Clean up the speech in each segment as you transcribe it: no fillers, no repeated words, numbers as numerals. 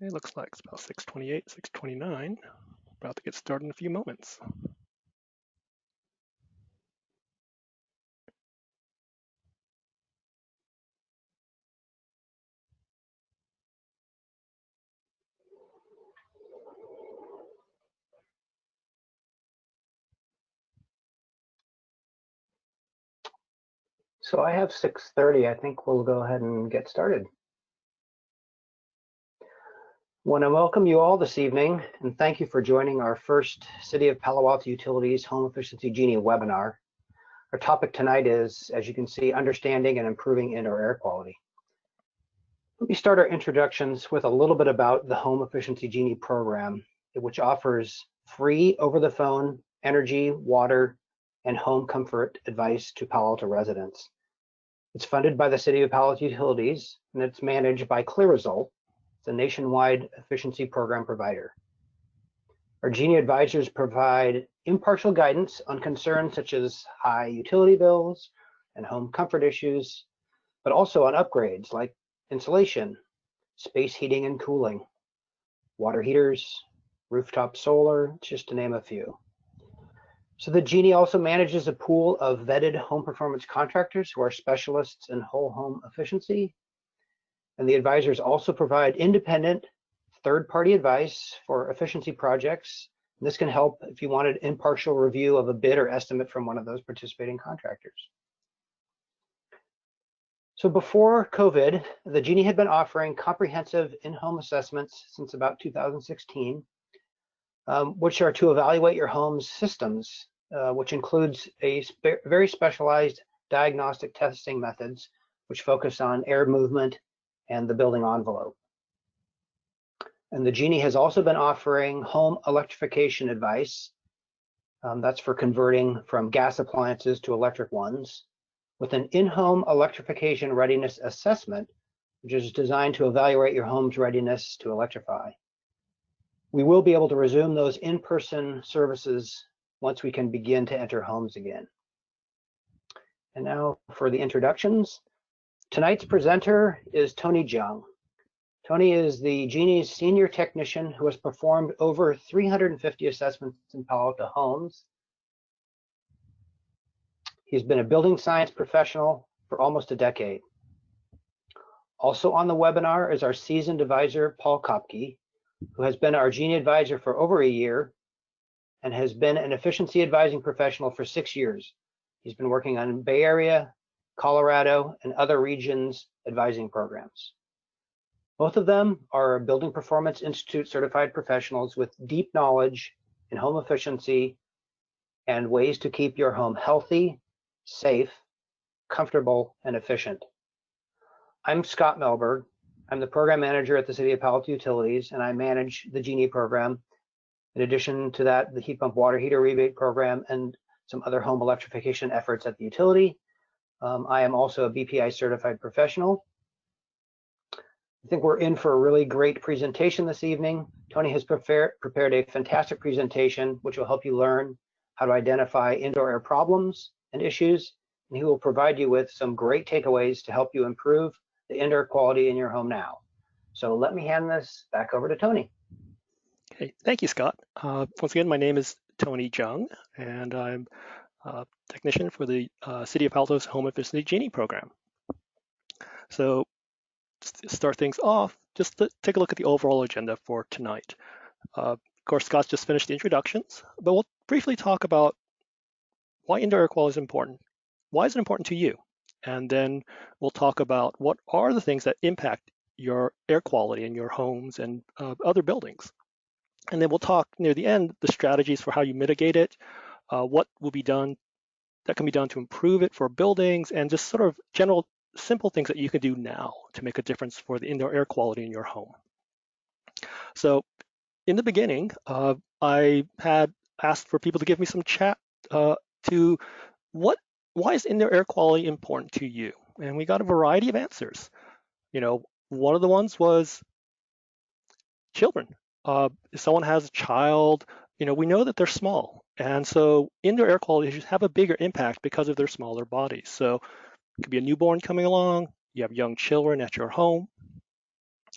Okay, looks like it's about 6:28, 6:29. About to get started in a few moments. So I have 6:30. I think we'll go ahead and get started. I want to welcome you all this evening and thank you for joining our first City of Palo Alto Utilities Home Efficiency Genie webinar. Our topic tonight is, as you can see, understanding and improving indoor air quality. Let me start our introductions with a little bit about the Home Efficiency Genie program, which offers free over-the-phone energy, water, and home comfort advice to Palo Alto residents. It's funded by the City of Palo Alto Utilities, and it's managed by ClearResult. It's a nationwide efficiency program provider. Our Genie advisors provide impartial guidance on concerns such as high utility bills and home comfort issues, but also on upgrades like insulation, space heating and cooling, water heaters, rooftop solar, just to name a few. So the Genie also manages a pool of vetted home performance contractors who are specialists in whole home efficiency. And the advisors also provide independent third-party advice for efficiency projects. And this can help if you wanted impartial review of a bid or estimate from one of those participating contractors. So before COVID, the Genie had been offering comprehensive in-home assessments since about 2016, which are to evaluate your home's systems, which includes a very specialized diagnostic testing methods, which focus on air movement and the building envelope. And the Genie has also been offering home electrification advice. That's for converting from gas appliances to electric ones, with an in-home electrification readiness assessment, which is designed to evaluate your home's readiness to electrify. We will be able to resume those in-person services once we can begin to enter homes again. And now for the introductions. Tonight's presenter is Tony Jung. Tony is the Genie's senior technician who has performed over 350 assessments in Palo Alto homes. He's been a building science professional for almost a decade. Also on the webinar is our seasoned advisor, Paul Kopke, who has been our Genie advisor for over a year and has been an efficiency advising professional for 6 years. He's been working on Bay Area, Colorado, and other regions advising programs. Both of them are Building Performance Institute certified professionals with deep knowledge in home efficiency and ways to keep your home healthy, safe, comfortable, and efficient. I'm Scott Melberg. I'm the program manager at the City of Palo Alto Utilities, and I manage the Genie program. In addition to that, the heat pump water heater rebate program and some other home electrification efforts at the utility. I am also a BPI certified professional. I think we're in for a really great presentation this evening. Tony has prepared a fantastic presentation, which will help you learn how to identify indoor air problems and issues, and he will provide you with some great takeaways to help you improve the indoor quality in your home now. So let me hand this back over to Tony. Okay, thank you, Scott. Once again, my name is Tony Jung, and I'm a technician for the City of Palo Alto's Home Efficiency Genie program. So just to start things off, just to take a look at the overall agenda for tonight. Of course, Scott's just finished the introductions, but we'll briefly talk about why indoor air quality is important. Why is it important to you? And then we'll talk about what are the things that impact your air quality in your homes and other buildings. And then we'll talk near the end, the strategies for how you mitigate it, what will be done that can be done to improve it for buildings, and just sort of general simple things that you can do now to make a difference for the indoor air quality in your home. So in the beginning, I had asked for people to give me some chat to why is indoor air quality important to you? And we got a variety of answers. You know, one of the ones was children. If someone has a child, you know, we know that they're small. And so indoor air quality issues have a bigger impact because of their smaller bodies. So it could be a newborn coming along, you have young children at your home.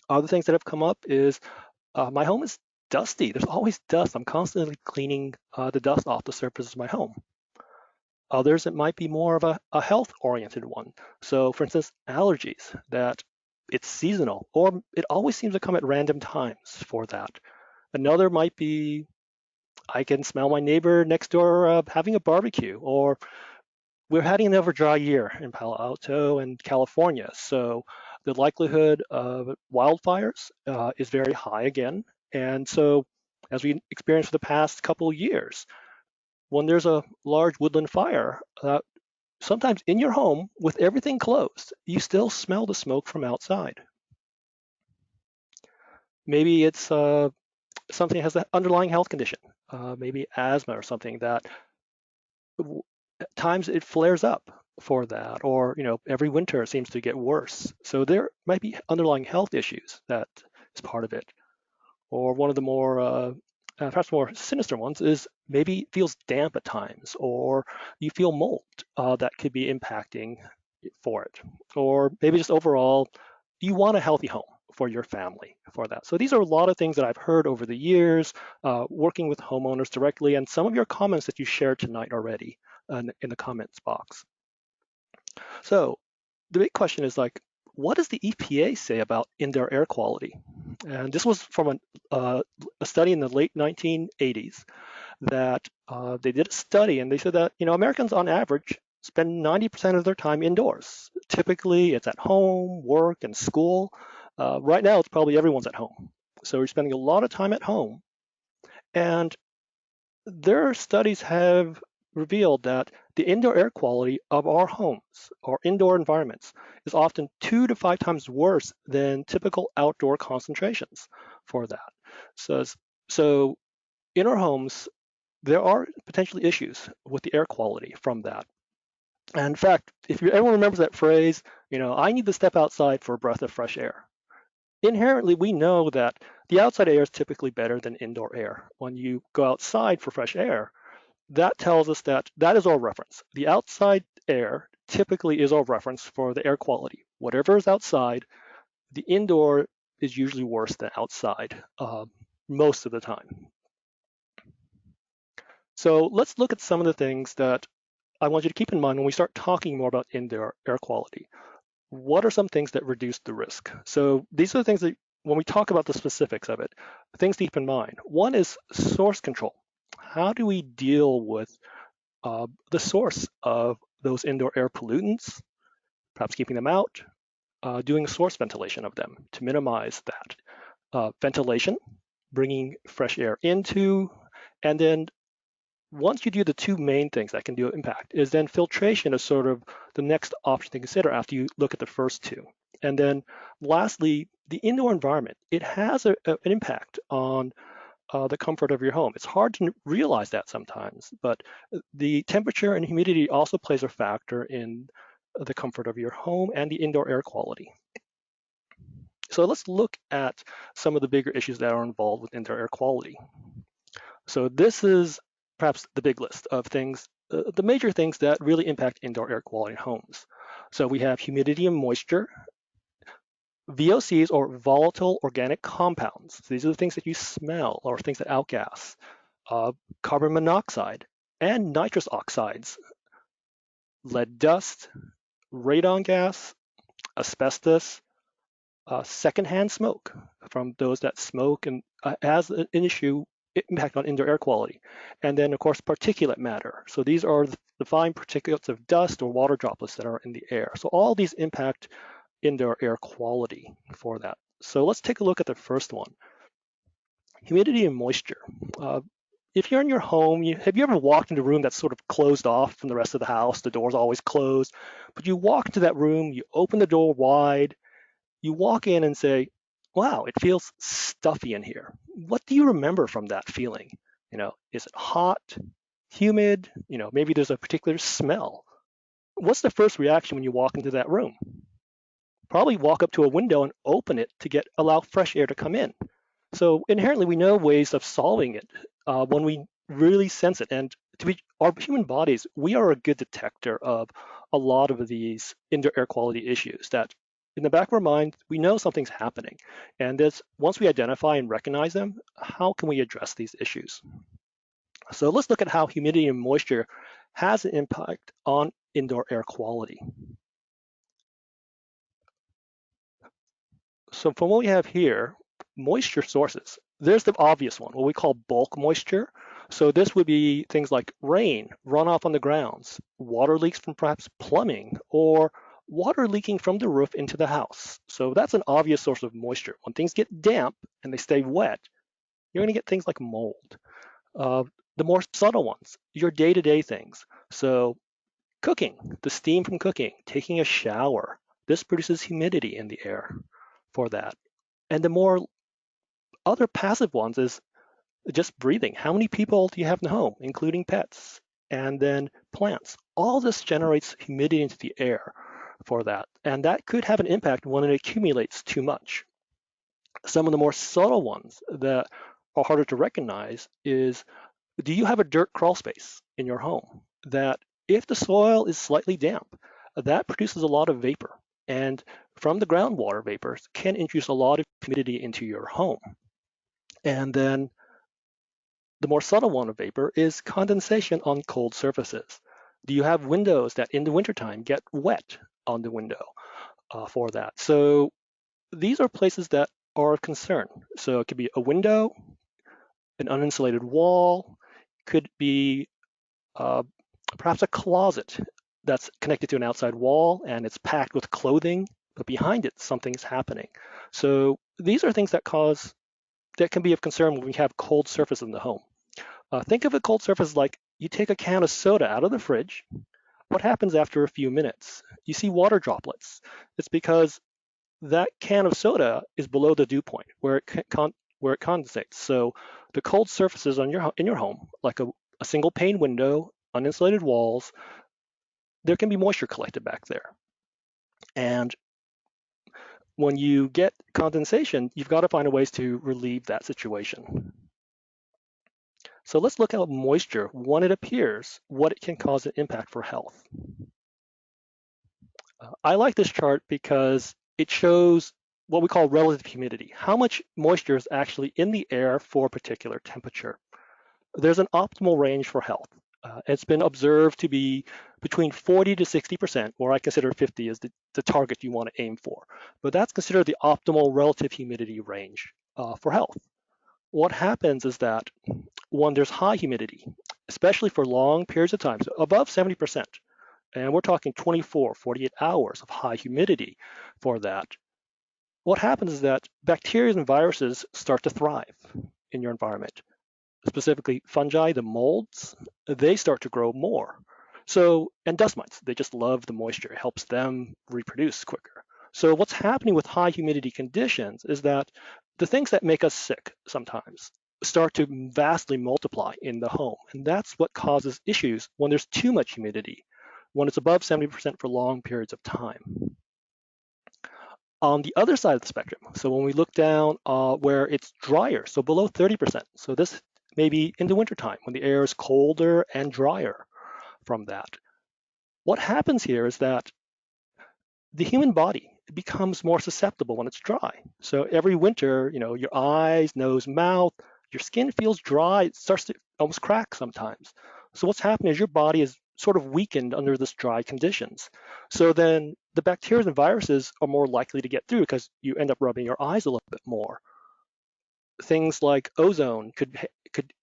Other things that have come up is my home is dusty. There's always dust. I'm constantly cleaning the dust off the surface of my home. Others, it might be more of a health-oriented one. So, for instance, allergies, that it's seasonal, or it always seems to come at random times for that. Another might be I can smell my neighbor next door having a barbecue, or we're having another dry year in Palo Alto and California. So the likelihood of wildfires is very high again. And so, as we experienced for the past couple of years, when there's a large woodland fire, sometimes in your home with everything closed, you still smell the smoke from outside. Maybe it's something that has an underlying health condition, maybe asthma or something that at times it flares up for that, or every winter it seems to get worse. So there might be underlying health issues that is part of it. Or one of the more perhaps more sinister ones is maybe it feels damp at times, or you feel mold that could be impacting for it. Or maybe just overall, you want a healthy home for your family for that. So these are a lot of things that I've heard over the years, working with homeowners directly, and some of your comments that you shared tonight already in the comments box. So the big question is like, what does the EPA say about indoor air quality? And this was from a study in the late 1980s that they did a study, and they said that Americans on average spend 90% of their time indoors. Typically, it's at home, work, and school. Right now, it's probably everyone's at home. So we're spending a lot of time at home. And their studies have revealed that the indoor air quality of our homes or indoor environments is often 2 to 5 times worse than typical outdoor concentrations for that. So, so in our homes, there are potentially issues with the air quality from that. And in fact, if everyone remembers that phrase, I need to step outside for a breath of fresh air. Inherently, we know that the outside air is typically better than indoor air. When you go outside for fresh air, that tells us that that is our reference. The outside air typically is our reference for the air quality. Whatever is outside, the indoor is usually worse than outside most of the time. So let's look at some of the things that I want you to keep in mind when we start talking more about indoor air quality. What are some things that reduce the risk? So these are the things that when we talk about the specifics of it, things to keep in mind. One is source control. How do we deal with the source of those indoor air pollutants, perhaps keeping them out, doing source ventilation of them to minimize that. Ventilation, bringing fresh air into, and then once you do the two main things that can do impact is then filtration is sort of the next option to consider after you look at the first two. And then lastly, the indoor environment, it has an impact on the comfort of your home. It's hard to realize that sometimes, but the temperature and humidity also plays a factor in the comfort of your home and the indoor air quality. So let's look at some of the bigger issues that are involved with indoor air quality. So this is perhaps the big list of things, the major things that really impact indoor air quality in homes. So we have humidity and moisture, VOCs or volatile organic compounds. So these are the things that you smell or things that outgas. Carbon monoxide and nitrous oxides, lead dust, radon gas, asbestos, secondhand smoke from those that smoke and has an issue impact on indoor air quality. And then of course particulate matter. So these are the fine particulates of dust or water droplets that are in the air. So all these impact indoor air quality for that. So let's take a look at the first one, humidity and moisture. If you're in your home, have you ever walked into a room that's sort of closed off from the rest of the house? The door's always closed, but you walk into that room, you open the door wide, you walk in and say, wow, it feels stuffy in here. What do you remember from that feeling? Is it hot, humid? Maybe there's a particular smell. What's the first reaction when you walk into that room? Probably walk up to a window and open it to allow fresh air to come in. So inherently, we know ways of solving it when we really sense it. And our human bodies, we are a good detector of a lot of these indoor air quality issues that in the back of our mind, we know something's happening. And this, once we identify and recognize them, how can we address these issues? So let's look at how humidity and moisture has an impact on indoor air quality. So from what we have here, moisture sources, there's the obvious one, what we call bulk moisture. So this would be things like rain, runoff on the grounds, water leaks from perhaps plumbing, or water leaking from the roof into the house. So that's an obvious source of moisture. When things get damp and they stay wet, you're going to get things like mold. Uh, the more subtle ones, your day-to-day things. So cooking, the steam from cooking, taking a shower, this produces humidity in the air for that. And the more other passive ones is just breathing. How many people do you have in the home, including pets? And then plants. All this generates humidity into the air for that. And that could have an impact when it accumulates too much. Some of the more subtle ones that are harder to recognize is, do you have a dirt crawl space in your home that if the soil is slightly damp, that produces a lot of vapor. And from the groundwater vapors can introduce a lot of humidity into your home. And then the more subtle one of vapor is condensation on cold surfaces. Do you have windows that in the wintertime get wet on the window for that? So these are places that are of concern. So it could be a window, an uninsulated wall, could be uh, perhaps a closet that's connected to an outside wall and it's packed with clothing, but behind it something's happening. So these are things that can be of concern when we have cold surface in the home. Think of a cold surface like you take a can of soda out of the fridge. What happens after a few minutes? You see water droplets. It's because that can of soda is below the dew point where it condensates. So the cold surfaces in your home, like a single pane window, uninsulated walls, there can be moisture collected back there. And when you get condensation, you've got to find ways to relieve that situation. So let's look at moisture when it appears, what it can cause an impact for health. I like this chart because it shows what we call relative humidity, how much moisture is actually in the air for a particular temperature. There's an optimal range for health. It's been observed to be between 40 to 60%, or I consider 50 as the target you want to aim for. But that's considered the optimal relative humidity range for health. What happens is that when there's high humidity, especially for long periods of time, so above 70%, and we're talking 24, 48 hours of high humidity for that, what happens is that bacteria and viruses start to thrive in your environment. Specifically fungi, the molds, they start to grow more. So, and dust mites, they just love the moisture. It helps them reproduce quicker. So what's happening with high humidity conditions is that the things that make us sick sometimes start to vastly multiply in the home. And that's what causes issues when there's too much humidity, when it's above 70% for long periods of time. On the other side of the spectrum, so when we look down where it's drier, so below 30%, so this may be in the wintertime when the air is colder and drier from that. What happens here is that the human body becomes more susceptible when it's dry. So every winter, your eyes, nose, mouth, your skin feels dry. It starts to almost crack sometimes. So what's happening is your body is sort of weakened under this dry conditions. So then the bacteria and viruses are more likely to get through because you end up rubbing your eyes a little bit more. Things like ozone could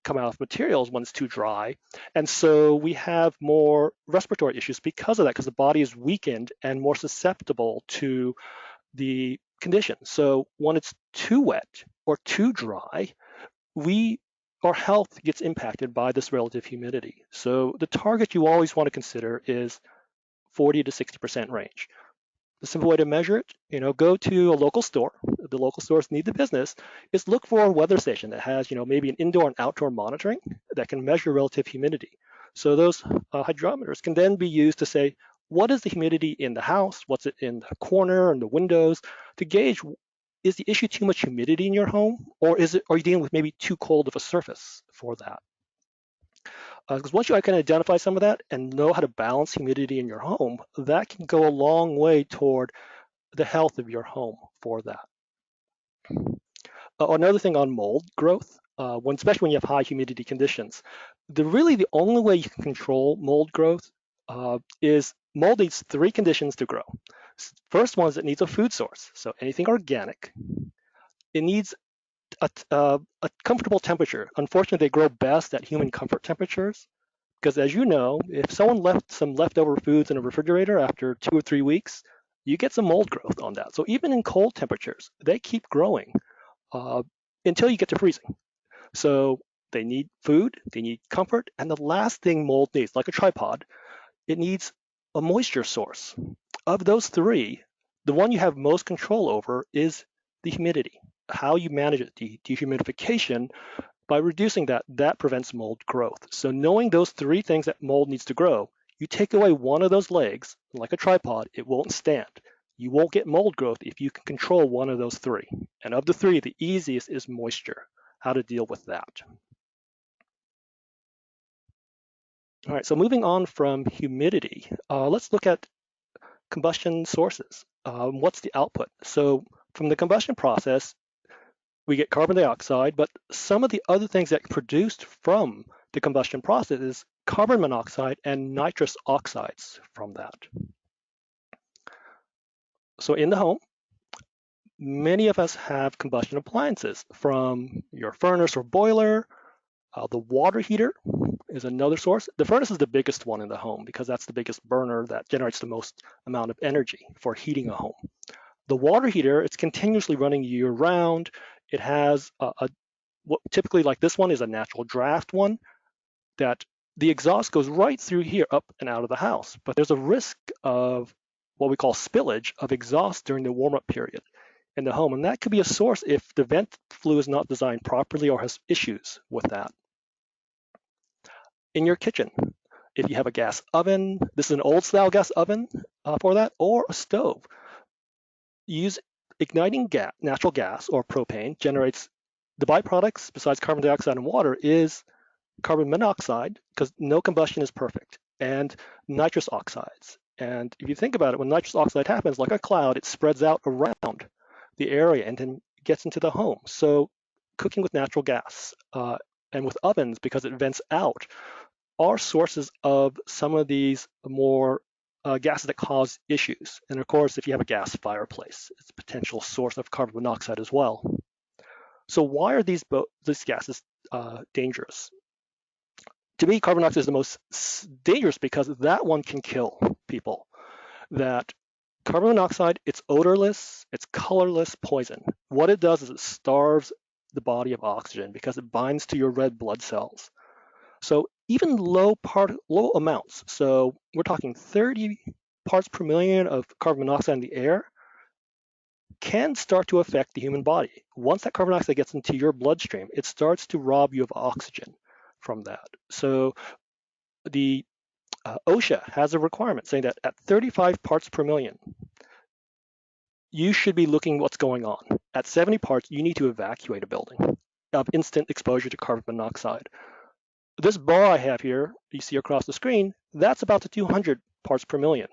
come out of materials when it's too dry. And so we have more respiratory issues because of that, because the body is weakened and more susceptible to the condition. So when it's too wet or too dry, our health gets impacted by this relative humidity. So the target you always want to consider is 40 to 60% range. The simple way to measure it, go to a local store. The local stores need the business. Is look for a weather station that has, maybe an indoor and outdoor monitoring that can measure relative humidity. So those hydrometers can then be used to say, what is the humidity in the house? What's it in the corner and the windows to gauge, is the issue too much humidity in your home, or are you dealing with maybe too cold of a surface for that? Because once you can identify some of that and know how to balance humidity in your home, that can go a long way toward the health of your home for that. Another thing on mold growth, especially when you have high humidity conditions, really the only way you can control mold growth is mold needs 3 conditions to grow. First one is it needs a food source, so anything organic. It needs a comfortable temperature. Unfortunately, they grow best at human comfort temperatures because, as you know, if someone left some leftover foods in a refrigerator after 2 or 3 weeks, you get some mold growth on that. So even in cold temperatures, they keep growing uh, until you get to freezing. So they need food, they need comfort, and the last thing mold needs, like a tripod, it needs a moisture source. Of those 3, the one you have most control over is the humidity. How you manage it, the dehumidification, by reducing that prevents mold growth. So knowing those 3 things that mold needs to grow, you take away one of those legs, like a tripod, it won't stand. You won't get mold growth if you can control one of those 3. And of the 3, the easiest is moisture, how to deal with that. All right, so moving on from humidity, let's look at combustion sources. What's the output? So from the combustion process, we get carbon dioxide, but some of the other things that produced from the combustion process is carbon monoxide and nitrous oxides from that. So in the home, many of us have combustion appliances, from your furnace or boiler. The water heater is another source. The furnace is the biggest one in the home because that's the biggest burner that generates the most amount of energy for heating a home. The water heater, it's continuously running year round. It has what typically, like this one, is a natural draft one that the exhaust goes right through here, up and out of the house. But there's a risk of what we call spillage of exhaust during the warm-up period in the home. And that could be a source if the vent flue is not designed properly or has issues with that. In your kitchen, if you have a gas oven, this is an old style gas oven for that, or a stove, use igniting gas, natural gas or propane generates the byproducts besides carbon dioxide and water is carbon monoxide, because no combustion is perfect, and nitrous oxides. And if you think about it, when nitrous oxide happens, like a cloud, it spreads out around the area and then gets into the home. So cooking with natural gas and with ovens, because it vents out, are sources of some of these more gases that cause issues. And of course, if you have a gas fireplace, it's a potential source of carbon monoxide as well. So why are these gases dangerous? To me, carbon monoxide is the most dangerous because that one can kill people. That carbon monoxide, it's odorless, it's colorless poison. What it does is it starves the body of oxygen because it binds to your red blood cells. So even low amounts, so we're talking 30 parts per million of carbon monoxide in the air, can start to affect the human body. Once that carbon monoxide gets into your bloodstream, it starts to rob you of oxygen from that. So the OSHA has a requirement saying that at 35 parts per million, you should be looking what's going on. At 70 parts, you need to evacuate a building of instant exposure to carbon monoxide. This bar I have here, you see across the screen, that's about the 200 parts per million.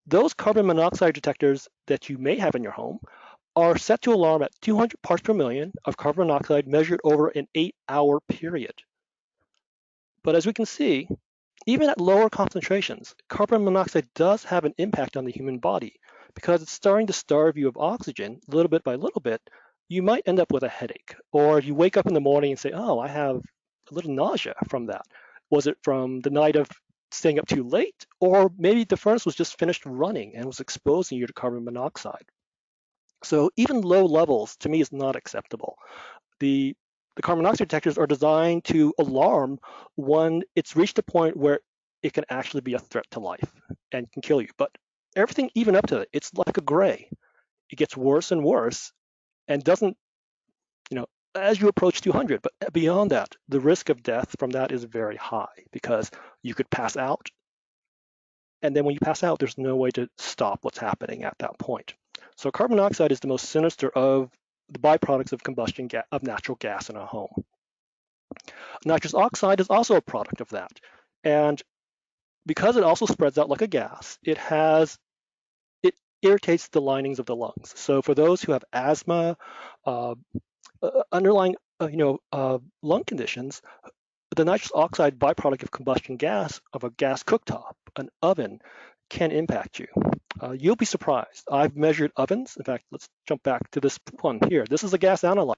Those carbon monoxide detectors that you may have in your home are set to alarm at 200 parts per million of carbon monoxide measured over an 8-hour period. But as we can see, even at lower concentrations, carbon monoxide does have an impact on the human body because it's starting to starve you of oxygen little bit by little bit. You might end up with a headache, or you wake up in the morning and say, oh, I have a little nausea from that. Was it from the night of staying up too late? Or maybe the furnace was just finished running and was exposing you to carbon monoxide. So even low levels, to me, is not acceptable. The carbon monoxide detectors are designed to alarm when it's reached a point where it can actually be a threat to life and can kill you. But everything, even up to it, it's like a gray. It gets worse and worse and doesn't, as you approach 200. But beyond that, the risk of death from that is very high because you could pass out. And then when you pass out, there's no way to stop what's happening at that point. So carbon monoxide is the most sinister of the byproducts of combustion of natural gas in a home. Nitrous oxide is also a product of that. And because it also spreads out like a gas, it irritates the linings of the lungs. So for those who have asthma, uh, underlying lung conditions, the nitrous oxide byproduct of combustion gas of a gas cooktop, an oven, can impact you. You'll be surprised. I've measured ovens. In fact, let's jump back to this one here. This is a gas analyzer.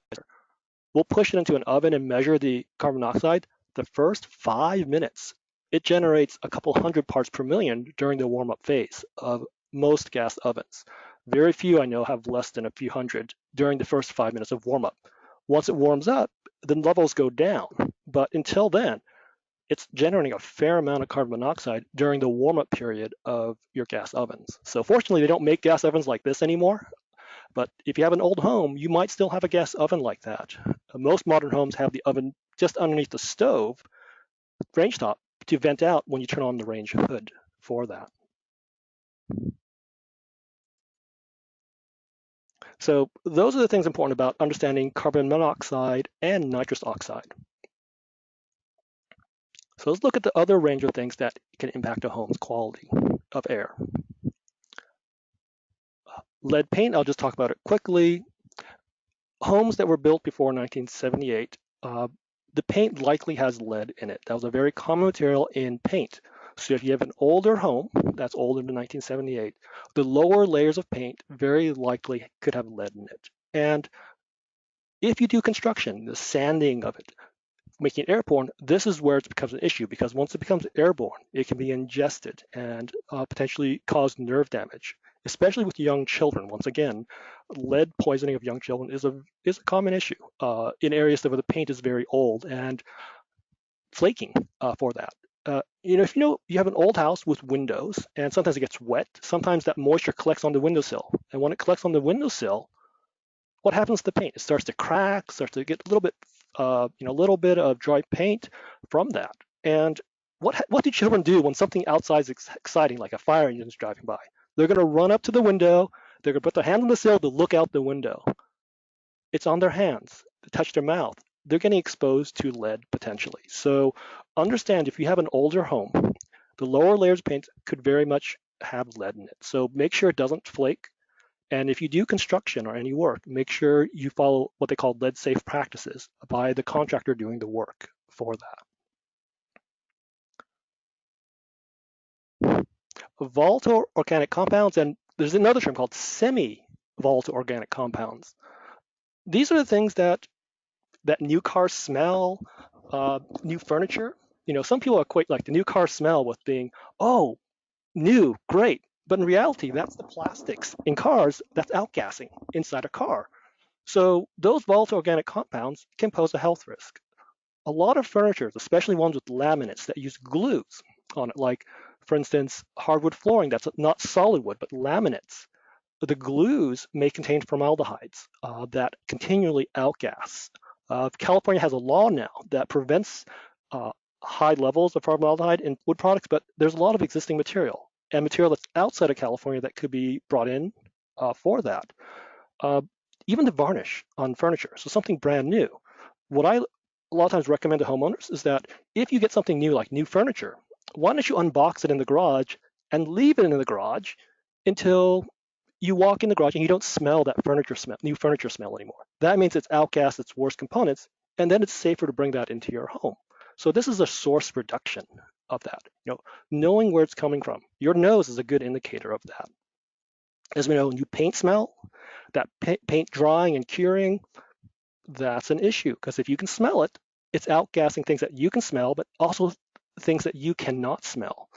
We'll push it into an oven and measure the carbon monoxide. The first 5 minutes, it generates a couple hundred parts per million during the warm-up phase of most gas ovens. Very few I know have less than a few hundred during the first 5 minutes of warm-up. Once it warms up, the levels go down. But until then, it's generating a fair amount of carbon monoxide during the warm-up period of your gas ovens. So fortunately, they don't make gas ovens like this anymore. But if you have an old home, you might still have a gas oven like that. Most modern homes have the oven just underneath the stove, range top, to vent out when you turn on the range hood for that. So those are the things important about understanding carbon monoxide and nitrous oxide. So let's look at the other range of things that can impact a home's quality of air. Lead paint, I'll just talk about it quickly. Homes that were built before 1978, the paint likely has lead in it. That was a very common material in paint. So if you have an older home that's older than 1978, the lower layers of paint very likely could have lead in it. And if you do construction, the sanding of it, making it airborne, this is where it becomes an issue, because once it becomes airborne, it can be ingested and potentially cause nerve damage, especially with young children. Once again, lead poisoning of young children is a common issue in areas where the paint is very old and flaking for that. If you have an old house with windows and sometimes it gets wet, sometimes that moisture collects on the windowsill. And when it collects on the windowsill, what happens to the paint? It starts to crack, starts to get a little bit of dry paint from that. And what do children do when something outside is exciting, like a fire engine is driving by? They're going to run up to the window. They're going to put their hand on the sill to look out the window. It's on their hands to touch their mouth. They're getting exposed to lead potentially. So understand, if you have an older home, the lower layers of paint could very much have lead in it. So make sure it doesn't flake. And if you do construction or any work, make sure you follow what they call lead-safe practices by the contractor doing the work for that. Volatile organic compounds, and there's another term called semi-volatile organic compounds. These are the things that new cars smell, new furniture. Some people equate like the new car smell with being, oh, new, great. But in reality, that's the plastics in cars that's outgassing inside a car. So those volatile organic compounds can pose a health risk. A lot of furniture, especially ones with laminates that use glues on it, like, for instance, hardwood flooring that's not solid wood, but laminates, the glues may contain formaldehydes that continually outgas. California has a law now that prevents high levels of formaldehyde in wood products, but there's a lot of existing material and material that's outside of California that could be brought in for that. Even the varnish on furniture, so something brand new. What I a lot of times recommend to homeowners is that if you get something new, like new furniture, why don't you unbox it in the garage and leave it in the garage until you walk in the garage and you don't smell that new furniture smell anymore. That means it's outgassed its worst components, and then it's safer to bring that into your home. So this is a source reduction of that. Knowing where it's coming from. Your nose is a good indicator of that. As we know, new paint smell, that paint drying and curing, that's an issue, because if you can smell it, it's outgassing things that you can smell, but also things that you cannot smell.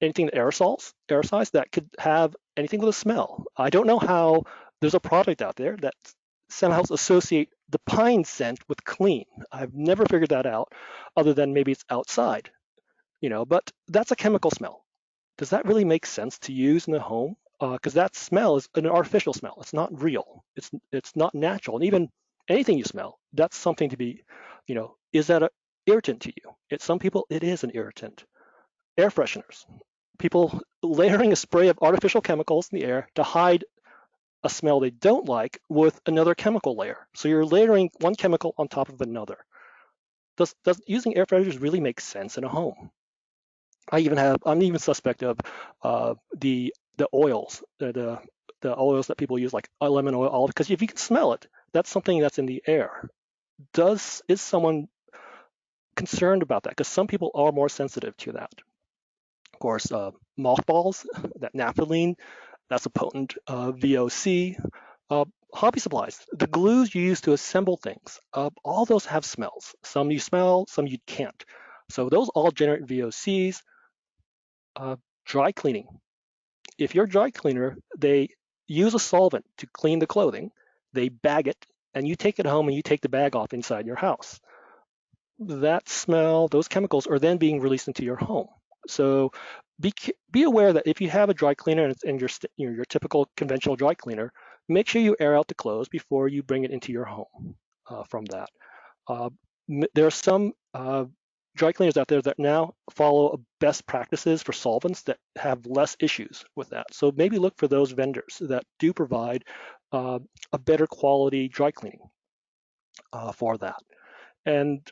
Anything aerosols that could have anything with a smell. I don't know how there's a product out there that somehow associate the pine scent with clean. I've never figured that out, other than maybe it's outside, but that's a chemical smell. Does that really make sense to use in the home? Because that smell is an artificial smell. It's not real. It's not natural. And even anything you smell, that's something to be, is that an irritant to you? Some people, it is an irritant. Air fresheners. People layering a spray of artificial chemicals in the air to hide a smell they don't like with another chemical layer. So you're layering one chemical on top of another. Does using air fresheners really make sense in a home? I'm even suspect of the oils, the oils that people use, like lemon oil, olive, because if you can smell it, that's something that's in the air. Is someone concerned about that? Because some people are more sensitive to that. Of course, mothballs, that naphthalene, that's a potent VOC. Uh, Hobby supplies, the glues you use to assemble things, all those have smells. Some you smell, some you can't. So those all generate VOCs. Uh, Dry cleaning. If you're a dry cleaner, they use a solvent to clean the clothing, they bag it, and you take it home and you take the bag off inside your house. That smell, those chemicals are then being released into your home. So be aware that if you have a dry cleaner and your typical conventional dry cleaner, make sure you air out the clothes before you bring it into your home from that. Uh, there are some dry cleaners out there that now follow best practices for solvents that have less issues with that. So maybe look for those vendors that do provide a better quality dry cleaning for that. And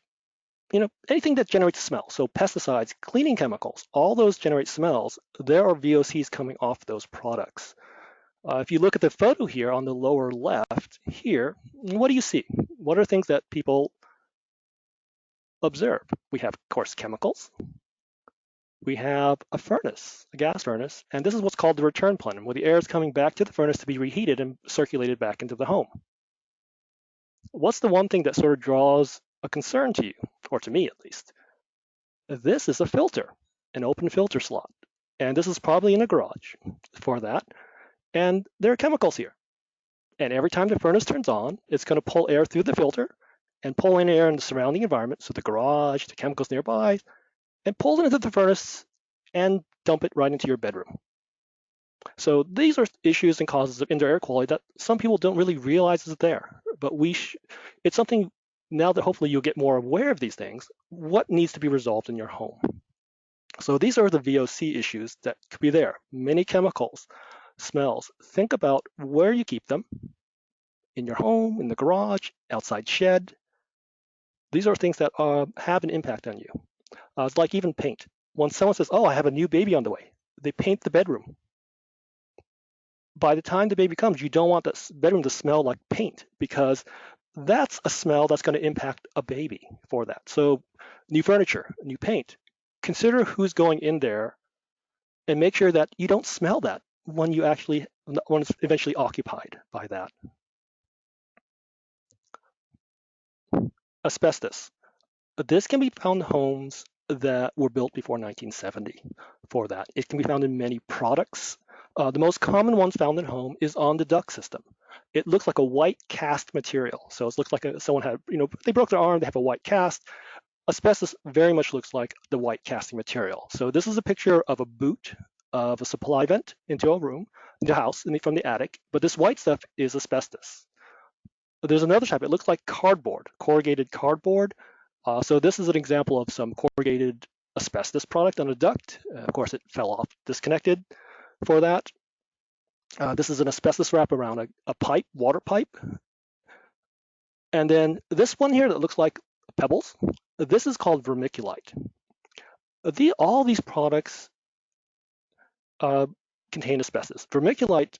anything that generates smell, so pesticides, cleaning chemicals, all those generate smells. There are VOCs coming off those products. If you look at the photo here on the lower left here, what do you see? What are things that people observe? We have, of course, chemicals. We have a furnace, a gas furnace, and this is what's called the return plenum, where the air is coming back to the furnace to be reheated and circulated back into the home. What's the one thing that sort of draws a concern to you, or to me at least? This is a filter, an open filter slot. And this is probably in a garage for that. And there are chemicals here. And every time the furnace turns on, it's going to pull air through the filter and pull in air in the surrounding environment, so the garage, the chemicals nearby, and pull it into the furnace and dump it right into your bedroom. So these are issues and causes of indoor air quality that some people don't really realize is there. But it's something now that hopefully you'll get more aware of these things, what needs to be resolved in your home. So these are the VOC issues that could be there. Many chemicals, smells. Think about where you keep them, in your home, in the garage, outside shed. These are things that have an impact on you. It's like even paint. When someone says, oh, I have a new baby on the way, they paint the bedroom. By the time the baby comes, you don't want that bedroom to smell like paint, because that's a smell that's going to impact a baby for that. So new furniture, new paint. Consider who's going in there and make sure that you don't smell that when it's eventually occupied by that. Asbestos. This can be found in homes that were built before 1970 for that. It can be found in many products. The most common ones found in home is on the duct system. It looks like a white cast material. So it looks like someone had, they broke their arm, they have a white cast. Asbestos very much looks like the white casting material. So this is a picture of a boot of a supply vent into a room, into a house from the attic, but this white stuff is asbestos. There's another type, it looks like cardboard, corrugated cardboard. So this is an example of some corrugated asbestos product on a duct. Of course, it fell off, disconnected for that. This is an asbestos wrap around a pipe, water pipe. And then this one here that looks like pebbles, this is called vermiculite. All these products contain asbestos. Vermiculite,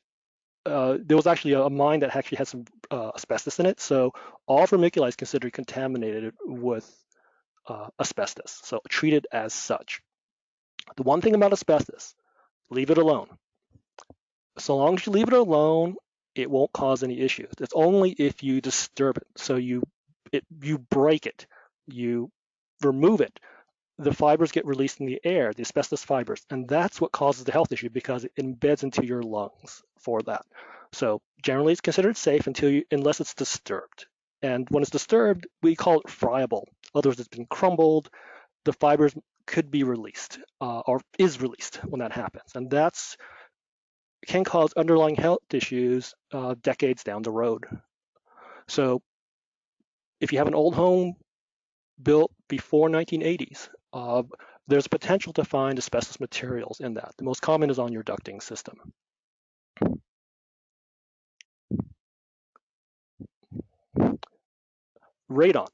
there was actually a mine that actually had some asbestos in it, so all vermiculite is considered contaminated with asbestos, so treated as such. The one thing about asbestos, leave it alone. So long as you leave it alone, it won't cause any issues. It's only if you disturb it. So you break it, you remove it, the fibers get released in the air, the asbestos fibers, and that's what causes the health issue, because it embeds into your lungs for that. So generally it's considered safe unless it's disturbed. And when it's disturbed, we call it friable. In other words, it's been crumbled, the fibers could be released or is released when that happens. And that's can cause underlying health issues decades down the road. So if you have an old home built before 1980s, there's potential to find asbestos materials in that. The most common is on your ducting system. Radon.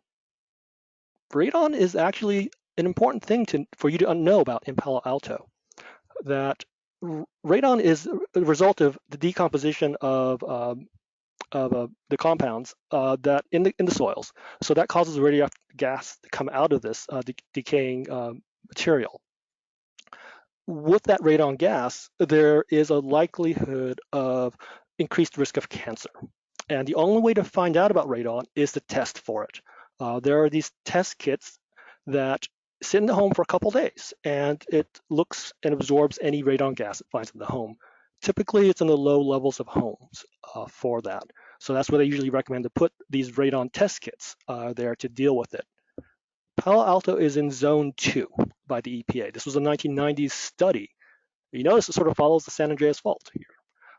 Radon is actually an important thing for you to know about in Palo Alto, that radon is a result of the decomposition of the compounds that in the soils. So that causes radioactive gas to come out of this decaying material. With that radon gas, there is a likelihood of increased risk of cancer. And the only way to find out about radon is to test for it. There are these test kits that sit in the home for a couple days, and it looks and absorbs any radon gas it finds in the home. Typically, it's in the low levels of homes for that. So that's where they usually recommend to put these radon test kits there to deal with it. Palo Alto is in Zone 2 by the EPA. This was a 1990s study. You notice it sort of follows the San Andreas Fault here.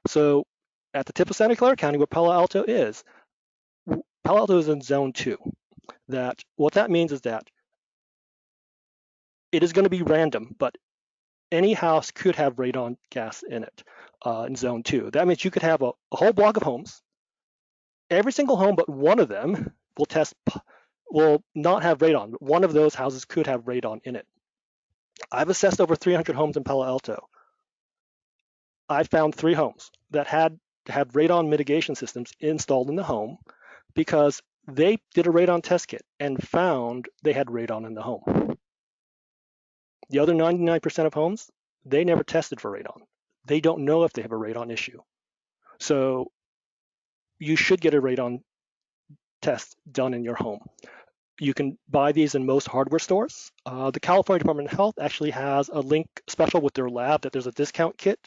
So at the tip of Santa Clara County, where Palo Alto is in Zone 2. What that means is that it is going to be random, but any house could have radon gas in it in Zone 2. That means you could have a whole block of homes. Every single home but one of them will not have radon. One of those houses could have radon in it. I've assessed over 300 homes in Palo Alto. I found 3 homes that had radon mitigation systems installed in the home because they did a radon test kit and found they had radon in the home. The other 99% of homes, they never tested for radon. They don't know if they have a radon issue. So you should get a radon test done in your home. You can buy these in most hardware stores. The California Department of Health actually has a link special with their lab that there's a discount kit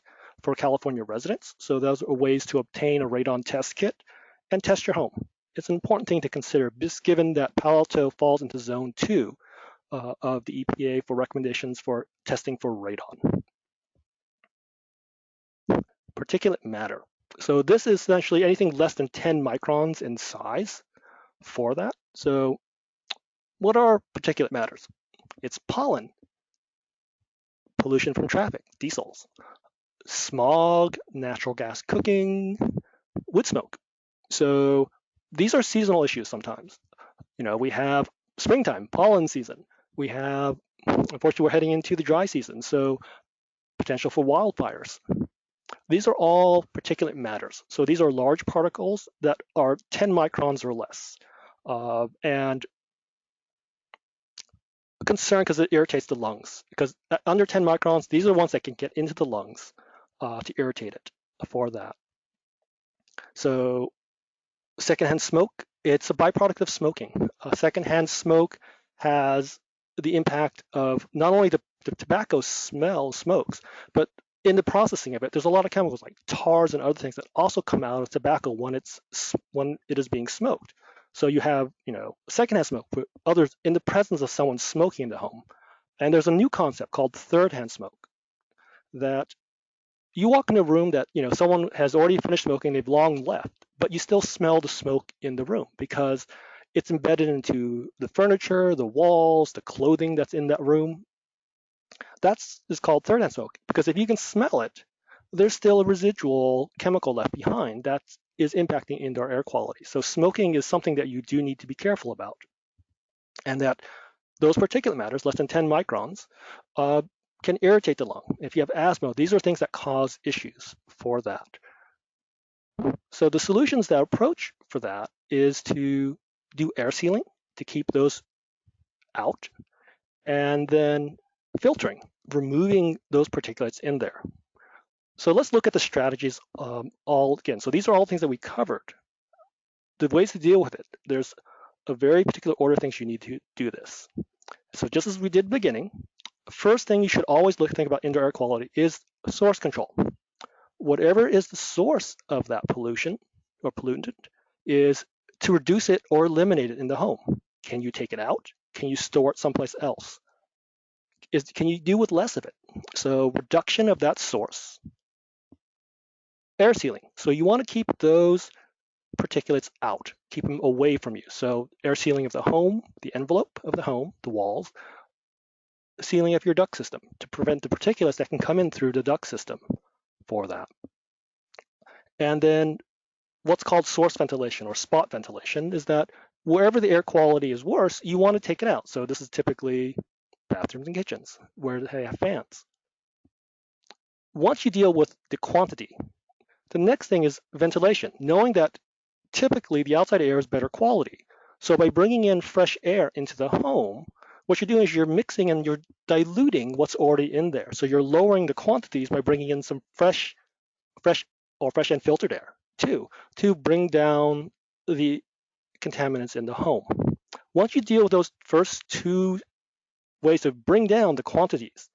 for California residents. So those are ways to obtain a radon test kit and test your home. It's an important thing to consider, just given that Palo Alto falls into Zone 2 of the EPA for recommendations for testing for radon. Particulate matter. So this is essentially anything less than 10 microns in size for that. So what are particulate matters? It's pollen, pollution from traffic, diesels, smog, natural gas cooking, wood smoke. So these are seasonal issues sometimes. We have springtime, pollen season. We have, unfortunately, we're heading into the dry season, so potential for wildfires. These are all particulate matters. So these are large particles that are 10 microns or less. And a concern because it irritates the lungs. Because under 10 microns, these are ones that can get into the lungs to irritate it for that. So secondhand smoke, it's a byproduct of smoking. Secondhand smoke has the impact of not only the tobacco smokes, but in the processing of it, there's a lot of chemicals like tars and other things that also come out of tobacco when it is being smoked. So you have, secondhand smoke for others in the presence of someone smoking in the home. And there's a new concept called third-hand smoke, that you walk in a room that, someone has already finished smoking, they've long left, but you still smell the smoke in the room because it's embedded into the furniture, the walls, the clothing that's in that room. That's called third-hand smoke because if you can smell it, there's still a residual chemical left behind that is impacting indoor air quality. So smoking is something that you do need to be careful about. And that those particulate matters, less than 10 microns, can irritate the lung. If you have asthma, these are things that cause issues for that. So the solutions that approach for that is to do air sealing to keep those out, and then filtering, removing those particulates in there. So let's look at the strategies all again. So these are all things that we covered. The ways to deal with it, there's a very particular order of things you need to do this. So just as we did at the beginning, first thing you should always think about indoor air quality is source control. Whatever is the source of that pollution or pollutant is to reduce it or eliminate it in the home. Can you take it out? Can you store it someplace else? Can you do with less of it? So reduction of that source. Air sealing. So you want to keep those particulates out, keep them away from you. So air sealing of the home, the envelope of the home, the walls, sealing of your duct system to prevent the particulates that can come in through the duct system for that. And then what's called source ventilation or spot ventilation is that wherever the air quality is worse, you want to take it out. So this is typically bathrooms and kitchens where they have fans. Once you deal with the quantity, the next thing is ventilation, knowing that typically the outside air is better quality. So by bringing in fresh air into the home, what you're doing is you're mixing and you're diluting what's already in there. So you're lowering the quantities by bringing in some fresh fresh and filtered air too, to bring down the contaminants in the home. Once you deal with those first two ways to bring down the quantities,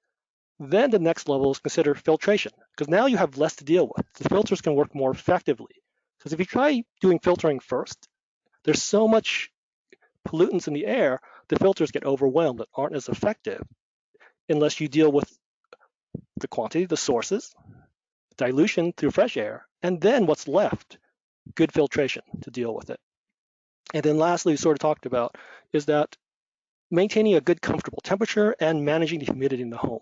then the next level is consider filtration, because now you have less to deal with. The filters can work more effectively. Because if you try doing filtering first, there's so much pollutants in the air, the filters get overwhelmed and aren't as effective unless you deal with the quantity, the sources, dilution through fresh air, and then what's left, good filtration to deal with it. And then lastly, we sort of talked about is that maintaining a good comfortable temperature and managing the humidity in the home.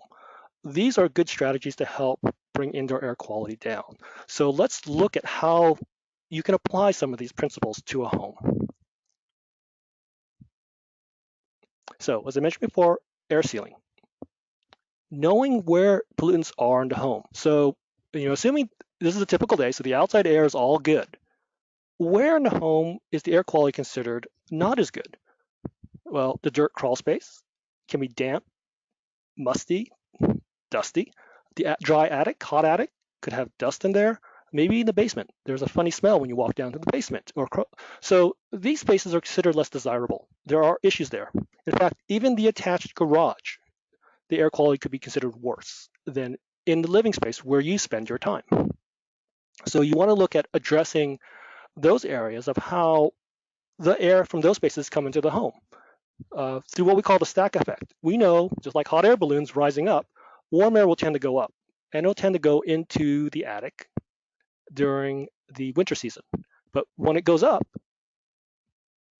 These are good strategies to help bring indoor air quality down. So let's look at how you can apply some of these principles to a home. So as I mentioned before, air sealing. Knowing where pollutants are in the home. So, assuming this is a typical day, so the outside air is all good. Where in the home is the air quality considered not as good? Well, the dirt crawl space can be damp, musty, dusty. The dry attic, hot attic, could have dust in there. Maybe in the basement, there's a funny smell when you walk down to the basement. So these spaces are considered less desirable. There are issues there. In fact, even the attached garage, the air quality could be considered worse than in the living space where you spend your time. So you want to look at addressing those areas of how the air from those spaces come into the home through what we call the stack effect. We know, just like hot air balloons rising up, warm air will tend to go up, and it'll tend to go into the attic during the winter season. But when it goes up,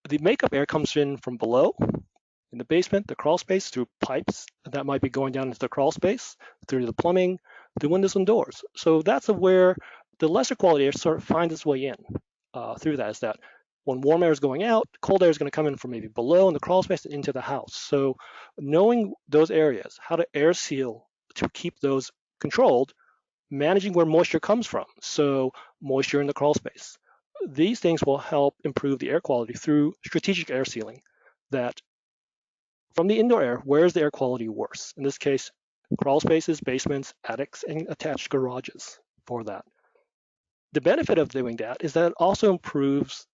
the makeup air comes in from below, in the basement, the crawl space, through pipes that might be going down into the crawl space, through the plumbing, the windows and doors. So that's where the lesser quality air sort of finds its way in through that, is that when warm air is going out, cold air is going to come in from maybe below in the crawl space and into the house. So knowing those areas, how to air seal to keep those controlled, managing where moisture comes from. So moisture in the crawl space. These things will help improve the air quality through strategic air sealing. That from the indoor air, where is the air quality worse? In this case, crawl spaces, basements, attics, and attached garages for that. The benefit of doing that is that it also improves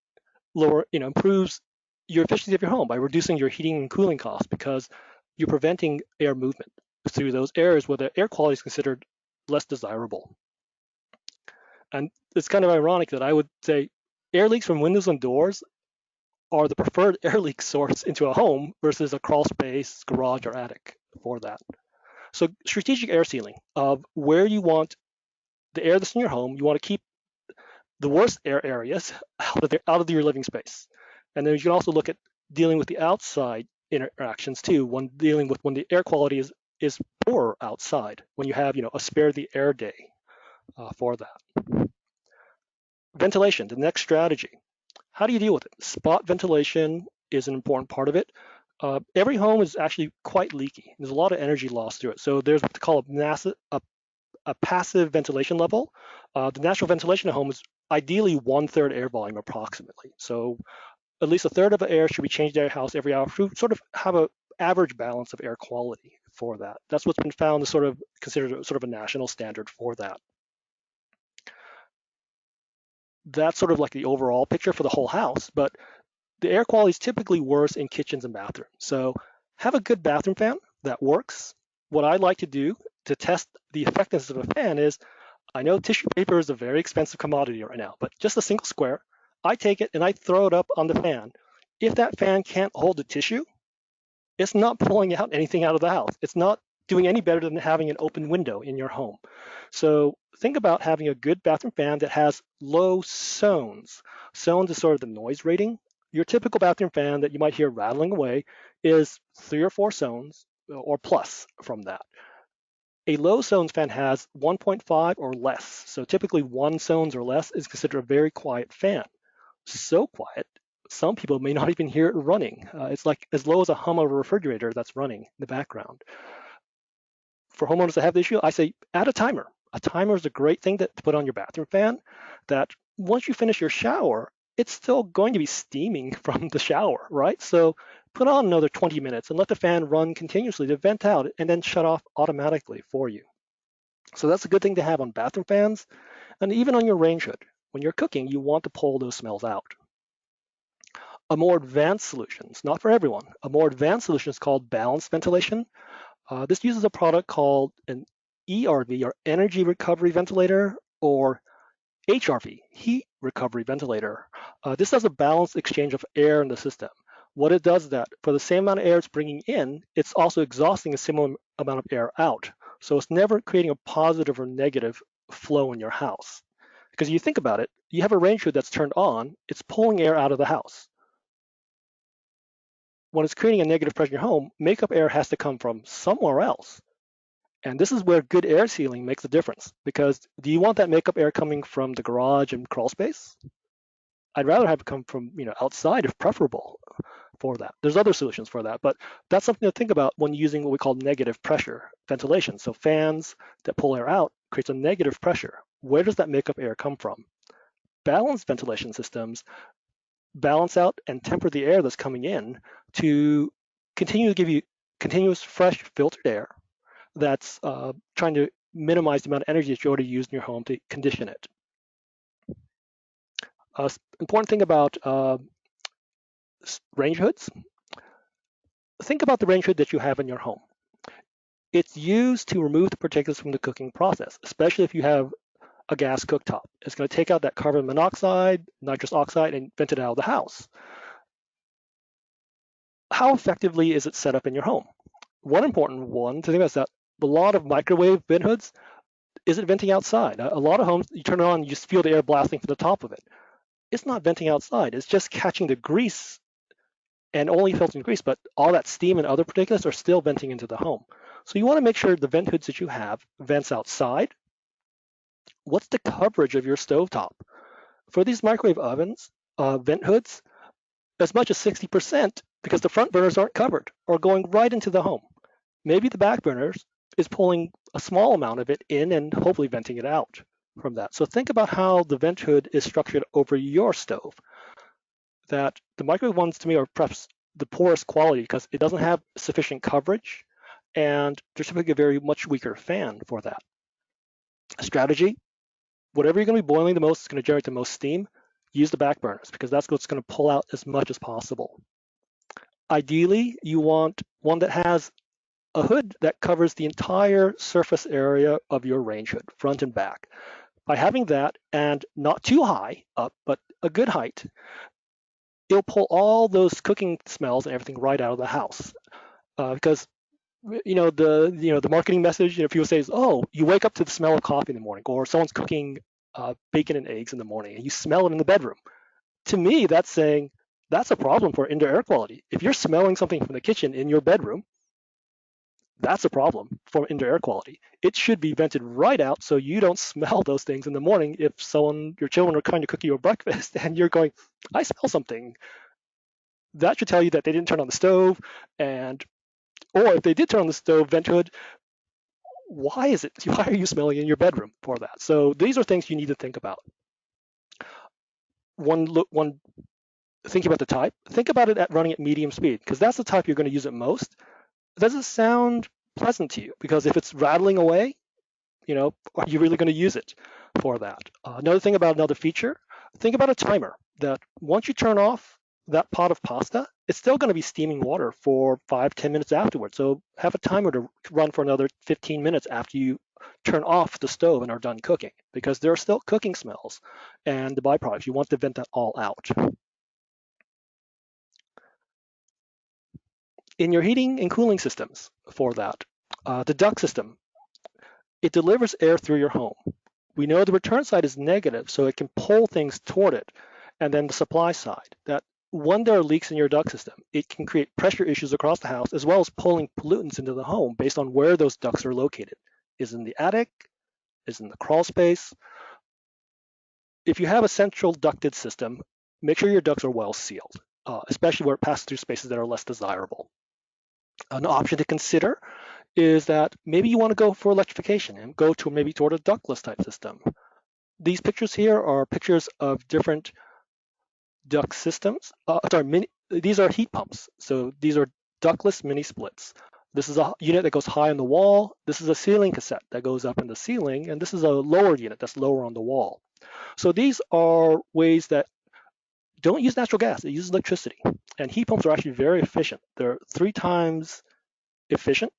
improves your efficiency of your home by reducing your heating and cooling costs, because you're preventing air movement through those areas where the air quality is considered less desirable. And it's kind of ironic that I would say air leaks from windows and doors are the preferred air leak source into a home versus a crawl space, garage, or attic for that. So strategic air sealing of where you want the air that's in your home, you want to keep the worst air areas out of your living space. And then you can also look at dealing with the outside interactions too, when dealing with when the air quality is poor outside, when you have a spare the air day for that. Ventilation, the next strategy. How do you deal with it? Spot ventilation is an important part of it. Every home is actually quite leaky. There's a lot of energy loss through it. So there's what they call a passive ventilation level. The natural ventilation at home is ideally 1/3 air volume approximately. So at least 1/3 of the air should be changed in your house every hour to sort of have an average balance of air quality for that. That's what's been found to sort of considered sort of a national standard for that. That's sort of like the overall picture for the whole house, but the air quality is typically worse in kitchens and bathrooms. So have a good bathroom fan that works. What I like to do to test the effectiveness of a fan is, I know tissue paper is a very expensive commodity right now, but just a single square, I take it and I throw it up on the fan. If that fan can't hold the tissue, it's not pulling out anything out of the house. It's not doing any better than having an open window in your home. So think about having a good bathroom fan that has low sones. Sones is sort of the noise rating. Your typical bathroom fan that you might hear rattling away is 3 or 4 sones or plus from that. A low sones fan has 1.5 or less. So typically 1 sones or less is considered a very quiet fan. So quiet Some people may not even hear it running. It's like as low as a hum of a refrigerator that's running in the background. For homeowners that have the issue, I say add a timer. A timer is a great thing to put on your bathroom fan that once you finish your shower, it's still going to be steaming from the shower, right? So put on another 20 minutes and let the fan run continuously to vent out and then shut off automatically for you. So that's a good thing to have on bathroom fans and even on your range hood. When you're cooking, you want to pull those smells out. A more advanced solution, it's not for everyone, a more advanced solution is called balanced ventilation. This uses a product called an ERV, or Energy Recovery Ventilator, or HRV, Heat Recovery Ventilator. This does a balanced exchange of air in the system. What it does is that for the same amount of air it's bringing in, it's also exhausting a similar amount of air out. So it's never creating a positive or negative flow in your house. Because you think about it, you have a range hood that's turned on, it's pulling air out of the house. When it's creating a negative pressure in your home, makeup air has to come from somewhere else. And this is where good air sealing makes a difference. Because do you want that makeup air coming from the garage and crawl space? I'd rather have it come from outside if preferable for that. There's other solutions for that, but that's something to think about when using what we call negative pressure ventilation. So fans that pull air out creates a negative pressure. Where does that makeup air come from? Balanced ventilation systems balance out and temper the air that's coming in to continue to give you continuous, fresh, filtered air that's trying to minimize the amount of energy that you already used in your home to condition it. Important thing about range hoods, think about the range hood that you have in your home. It's used to remove the particulates from the cooking process, especially if you have a gas cooktop. It's going to take out that carbon monoxide, nitrous oxide, and vent it out of the house. How effectively is it set up in your home? One important one to think about is that a lot of microwave vent hoods, is it venting outside? A lot of homes, you turn it on, you just feel the air blasting from the top of it. It's not venting outside. It's just catching the grease and only filtering grease, but all that steam and other particulates are still venting into the home. So you want to make sure the vent hoods that you have vents outside. What's the coverage of your stovetop? For these microwave ovens, vent hoods, as much as 60% because the front burners aren't covered or going right into the home. Maybe the back burners is pulling a small amount of it in and hopefully venting it out from that. So think about how the vent hood is structured over your stove. That the microwave ones to me are perhaps the poorest quality because it doesn't have sufficient coverage and there's typically a very much weaker fan for that. Strategy, whatever you're going to be boiling the most is going to generate the most steam, use the back burners because that's what's going to pull out as much as possible. Ideally, you want one that has a hood that covers the entire surface area of your range hood, front and back. By having that and not too high up, but a good height, it'll pull all those cooking smells and everything right out of the house. Because the marketing message, people say is, oh, you wake up to the smell of coffee in the morning, or someone's cooking bacon and eggs in the morning, and you smell it in the bedroom. To me, that's saying that's a problem for indoor air quality. If you're smelling something from the kitchen in your bedroom, that's a problem for indoor air quality. It should be vented right out so you don't smell those things in the morning if your children are trying to cook you a breakfast and you're going, I smell something. That should tell you that they didn't turn on the stove, or if they did turn on the stove vent hood, why are you smelling in your bedroom for that? So these are things you need to think about. One thinking about the type, think about it at running at medium speed because that's the type you're going to use it most. Does it sound pleasant to you? Because if it's rattling away, are you really going to use it for that? Another thing about another feature, think about a timer that once you turn off that pot of pasta, it's still going to be steaming water for 5-10 minutes afterwards. So have a timer to run for another 15 minutes after you turn off the stove and are done cooking because there are still cooking smells and the byproducts. You want to vent that all out. In your heating and cooling systems for that, the duct system, it delivers air through your home. We know the return side is negative, so it can pull things toward it. And then the supply side, that when there are leaks in your duct system, it can create pressure issues across the house, as well as pulling pollutants into the home based on where those ducts are located. Is in the attic, is in the crawl space. If you have a central ducted system, make sure your ducts are well sealed, especially where it passes through spaces that are less desirable. An option to consider is that maybe you want to go for electrification and go to maybe toward a ductless type system. These pictures here are pictures of different duct systems. These are heat pumps. So these are ductless mini splits. This is a unit that goes high on the wall. This is a ceiling cassette that goes up in the ceiling. And this is a lower unit that's lower on the wall. So these are ways that don't use natural gas. They use electricity. And heat pumps are actually very efficient. They're 3 times efficient.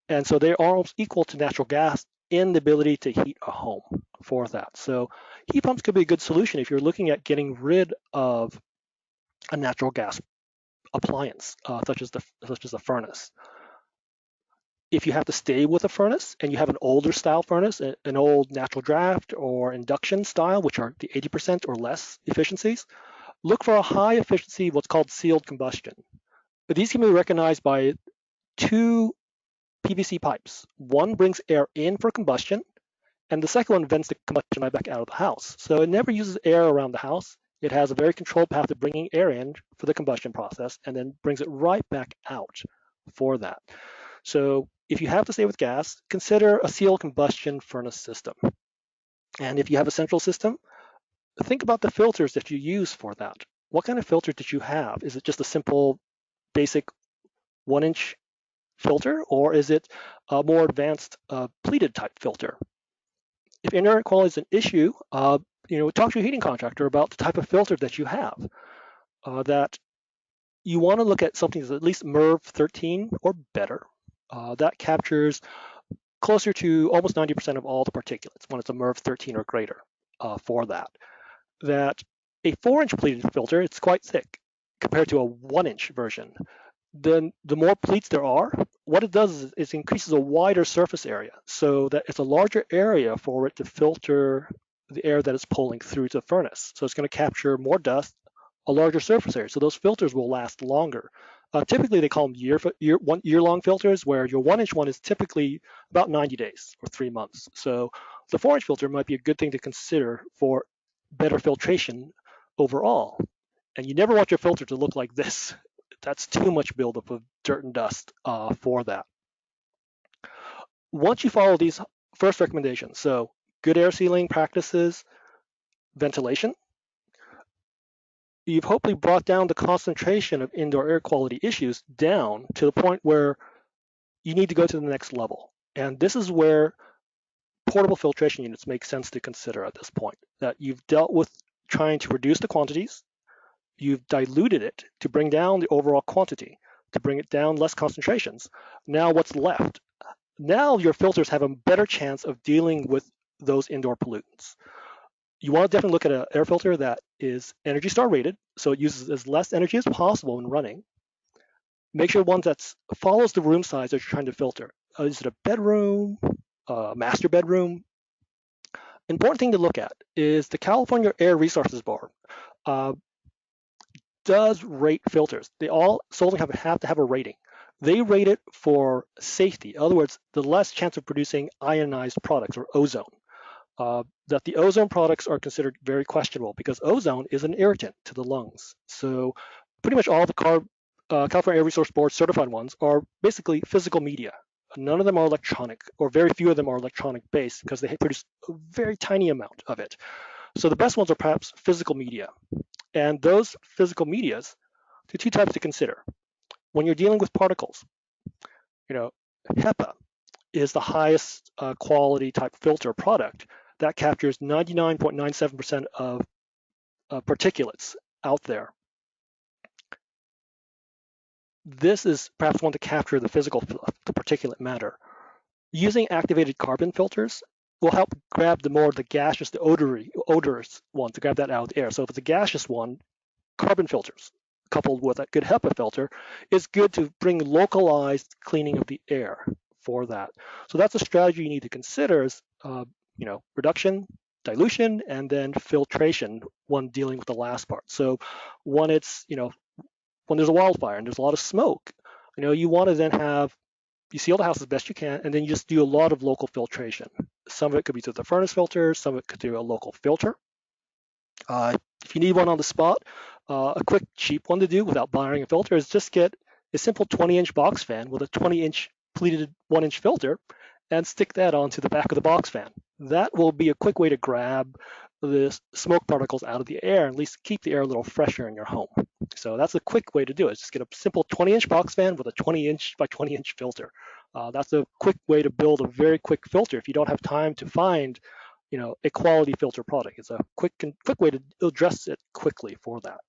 And so they are almost equal to natural gas in the ability to heat a home for that. So heat pumps could be a good solution if you're looking at getting rid of a natural gas appliance, such as the furnace. If you have to stay with a furnace and you have an older style furnace, an old natural draft or induction style, which are the 80% or less efficiencies, look for a high efficiency, what's called sealed combustion. But these can be recognized by 2 PVC pipes. One brings air in for combustion, and the second one vents the combustion right back out of the house. So it never uses air around the house. It has a very controlled path of bringing air in for the combustion process and then brings it right back out for that. So if you have to stay with gas, consider a sealed combustion furnace system. And if you have a central system, think about the filters that you use for that. What kind of filter did you have? Is it just a simple, basic 1-inch filter, or is it a more advanced pleated type filter? If indoor air quality is an issue, talk to your heating contractor about the type of filter that you have. That you want to look at something that's at least MERV 13 or better. That captures closer to almost 90% of all the particulates when it's a MERV 13 or greater for that. That a 4-inch pleated filter, it's quite thick compared to a 1-inch version. Then the more pleats there are, what it does is it increases a wider surface area so that it's a larger area for it to filter the air that is pulling through to the furnace. So it's going to capture more dust, a larger surface area. So those filters will last longer. Typically, they call them year-long filters, where your 1-inch one is typically about 90 days or 3 months. So the 4-inch filter might be a good thing to consider for better filtration overall. And you never want your filter to look like this. That's too much buildup of dirt and dust for that. Once you follow these first recommendations, so good air sealing practices, ventilation, you've hopefully brought down the concentration of indoor air quality issues down to the point where you need to go to the next level. And this is where portable filtration units make sense to consider at this point, that you've dealt with trying to reduce the quantities, you've diluted it to bring down the overall quantity, to bring it down less concentrations. Now what's left? Now your filters have a better chance of dealing with those indoor pollutants. You want to definitely look at an air filter that is Energy Star rated, so it uses as less energy as possible when running. Make sure one that follows the room size that you're trying to filter. Is it a bedroom, a master bedroom? Important thing to look at is the California Air Resources Board does rate filters. They all solely have to have a rating. They rate it for safety. In other words, the less chance of producing ionized products or ozone. That the ozone products are considered very questionable because ozone is an irritant to the lungs. So pretty much all the California Air Resource Board certified ones are basically physical media. None of them are electronic, or very few of them are electronic based because they produce a very tiny amount of it. So the best ones are perhaps physical media. And those physical medias, there are 2 types to consider. When you're dealing with particles, HEPA is the highest quality type filter product that captures 99.97% of particulates out there. This is perhaps one to capture the the particulate matter. Using activated carbon filters will help grab the gaseous, the odorous one, to grab that out of the air. So if it's a gaseous one, carbon filters coupled with a good HEPA filter is good to bring localized cleaning of the air for that. So that's a strategy you need to consider is, reduction, dilution, and then filtration when dealing with the last part. So when it's, when there's a wildfire and there's a lot of smoke, you want to then you seal the house as best you can, and then you just do a lot of local filtration. Some of it could be through the furnace filter, some of it could do a local filter. If you need one on the spot, a quick cheap one to do without buying a filter is just get a simple 20-inch box fan with a 20-inch pleated 1-inch filter and stick that onto the back of the box fan. That will be a quick way to grab the smoke particles out of the air and at least keep the air a little fresher in your home. So that's a quick way to do it. Just get a simple 20-inch box fan with a 20-inch by 20-inch filter. That's a quick way to build a very quick filter if you don't have time to find a quality filter product. It's a quick way to address it quickly for that.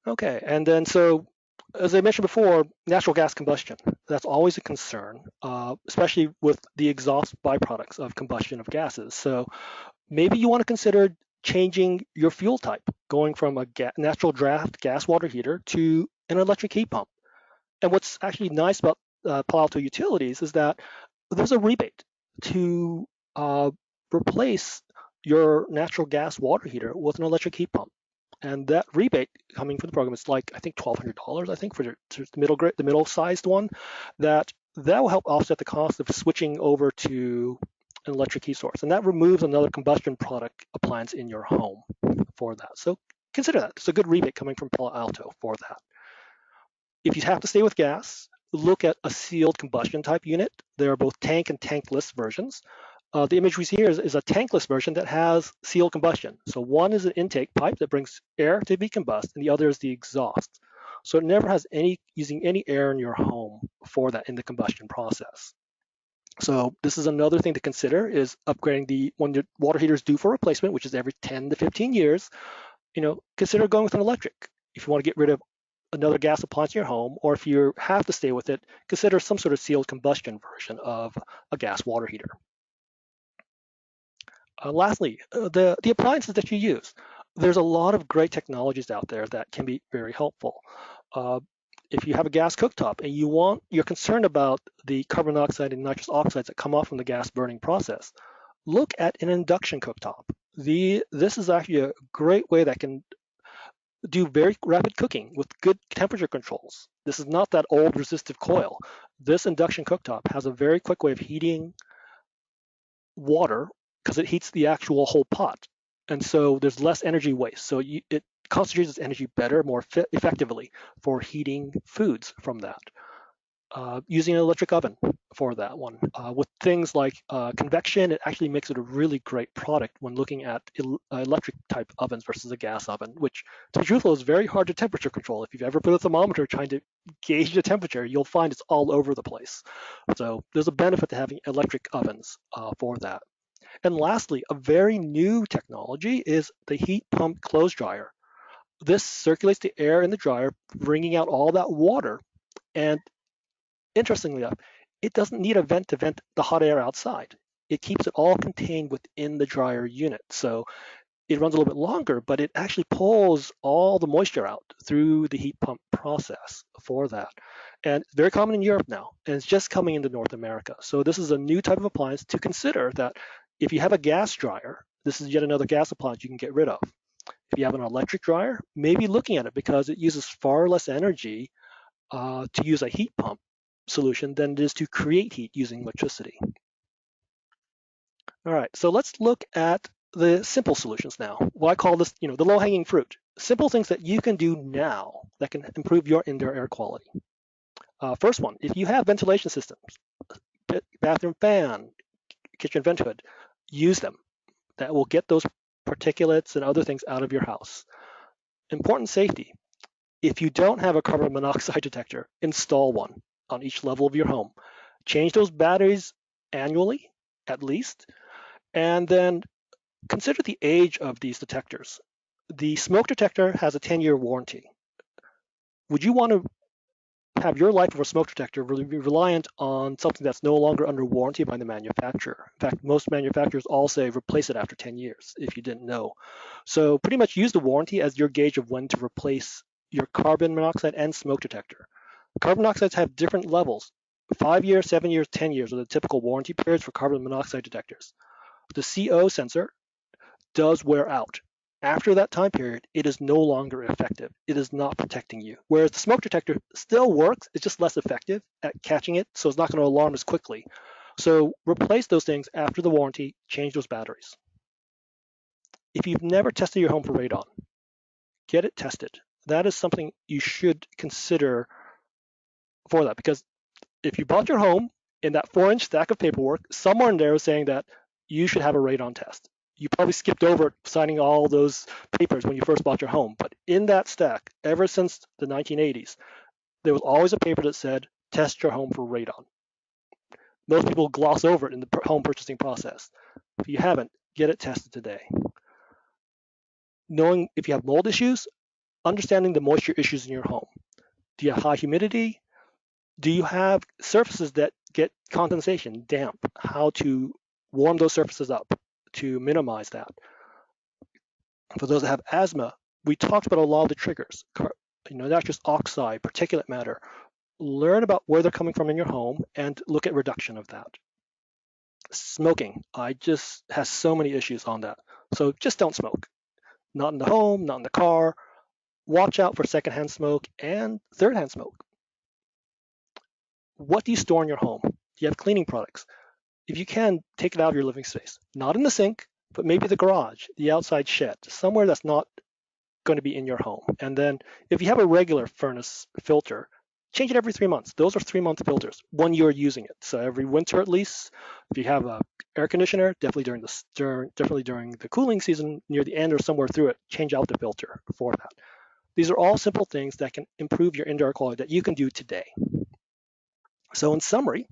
Okay, and then so as I mentioned before, natural gas combustion, that's always a concern, especially with the exhaust byproducts of combustion of gases. So maybe you want to consider changing your fuel type, going from a natural draft gas water heater to an electric heat pump. And what's actually nice about Palo Alto Utilities is that there's a rebate to replace your natural gas water heater with an electric heat pump. And that rebate coming from the program is like, I think $1,200, I think, for the middle-sized one. That will help offset the cost of switching over to an electric heat source. And that removes another combustion product appliance in your home for that. So consider that. It's a good rebate coming from Palo Alto for that. If you have to stay with gas, look at a sealed combustion type unit. There are both tank and tankless versions. The image we see here is a tankless version that has sealed combustion. So one is an intake pipe that brings air to be combusted, and the other is the exhaust. So it never has using any air in your home for that in the combustion process. So this is another thing to consider is upgrading when your water heater is due for replacement, which is every 10 to 15 years, consider going with an electric. If you want to get rid of another gas appliance in your home, or if you have to stay with it, consider some sort of sealed combustion version of a gas water heater. Lastly, the appliances that you use. There's a lot of great technologies out there that can be very helpful. If you have a gas cooktop and you're concerned about the carbon monoxide and nitrous oxides that come off from the gas burning process, look at an induction cooktop. This is actually a great way that can do very rapid cooking with good temperature controls. This is not that old resistive coil. This induction cooktop has a very quick way of heating water because it heats the actual whole pot. And so there's less energy waste. So it concentrates its energy better, more effectively for heating foods from that. Using an electric oven for that one. With things like convection, it actually makes it a really great product when looking at electric type ovens versus a gas oven, which to be truthful is very hard to temperature control. If you've ever put a thermometer trying to gauge the temperature, you'll find it's all over the place. So there's a benefit to having electric ovens for that. And lastly, a very new technology is the heat pump clothes dryer. This circulates the air in the dryer, bringing out all that water. And interestingly enough, it doesn't need a vent to vent the hot air outside. It keeps it all contained within the dryer unit. So it runs a little bit longer, but it actually pulls all the moisture out through the heat pump process for that. And it's very common in Europe now, and it's just coming into North America. So this is a new type of appliance to consider that if you have a gas dryer, this is yet another gas appliance you can get rid of. If you have an electric dryer, maybe looking at it because it uses far less energy to use a heat pump solution than it is to create heat using electricity. All right, so let's look at the simple solutions now. Well, I call this, the low-hanging fruit. Simple things that you can do now that can improve your indoor air quality. First one, if you have ventilation systems, bathroom fan, kitchen vent hood, use them. That will get those particulates and other things out of your house. Important safety. If you don't have a carbon monoxide detector, install one on each level of your home. Change those batteries annually, at least, and then consider the age of these detectors. The smoke detector has a 10-year warranty. Would you want to have your life of a smoke detector really be reliant on something that's no longer under warranty by the manufacturer? In fact, most manufacturers all say replace it after 10 years, if you didn't know. So pretty much use the warranty as your gauge of when to replace your carbon monoxide and smoke detector. Carbon monoxides have different levels. 5 years, 7 years, 10 years are the typical warranty periods for carbon monoxide detectors. The CO sensor does wear out. After that time period, it is no longer effective. It is not protecting you. Whereas the smoke detector still works, it's just less effective at catching it, so it's not going to alarm as quickly. So replace those things after the warranty, change those batteries. If you've never tested your home for radon, get it tested. That is something you should consider for that, because if you bought your home in that 4-inch stack of paperwork, somewhere in there is saying that you should have a radon test. You probably skipped over signing all those papers when you first bought your home, but in that stack, ever since the 1980s, there was always a paper that said, test your home for radon. Most people gloss over it in the home purchasing process. If you haven't, get it tested today. Knowing if you have mold issues, understanding the moisture issues in your home. Do you have high humidity? Do you have surfaces that get condensation, damp? How to warm those surfaces up to minimize that. For those that have asthma, we talked about a lot of the triggers. Nitrous oxide, particulate matter. Learn about where they're coming from in your home and look at reduction of that. Smoking, I just has so many issues on that. So just don't smoke. Not in the home, not in the car. Watch out for secondhand smoke and thirdhand smoke. What do you store in your home? Do you have cleaning products? If you can, take it out of your living space. Not in the sink, but maybe the garage, the outside shed, somewhere that's not going to be in your home. And then if you have a regular furnace filter, change it every 3 months. Those are 3-month filters when you're using it. So every winter at least. If you have a air conditioner, definitely during the cooling season, near the end or somewhere through it, change out the filter for that. These are all simple things that can improve your indoor air quality that you can do today. So in summary,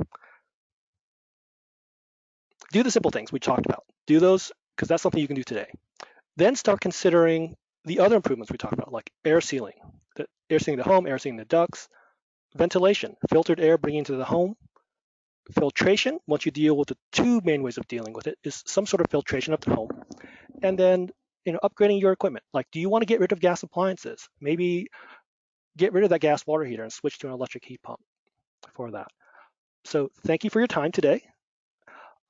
do the simple things we talked about. Do those because that's something you can do today. Then start considering the other improvements we talked about, like air sealing the home, air sealing the ducts, ventilation, filtered air bringing into the home, filtration. Once you deal with the two main ways of dealing with it is some sort of filtration of the home, and then upgrading your equipment. Like, do you want to get rid of gas appliances? Maybe get rid of that gas water heater and switch to an electric heat pump for that. So thank you for your time today.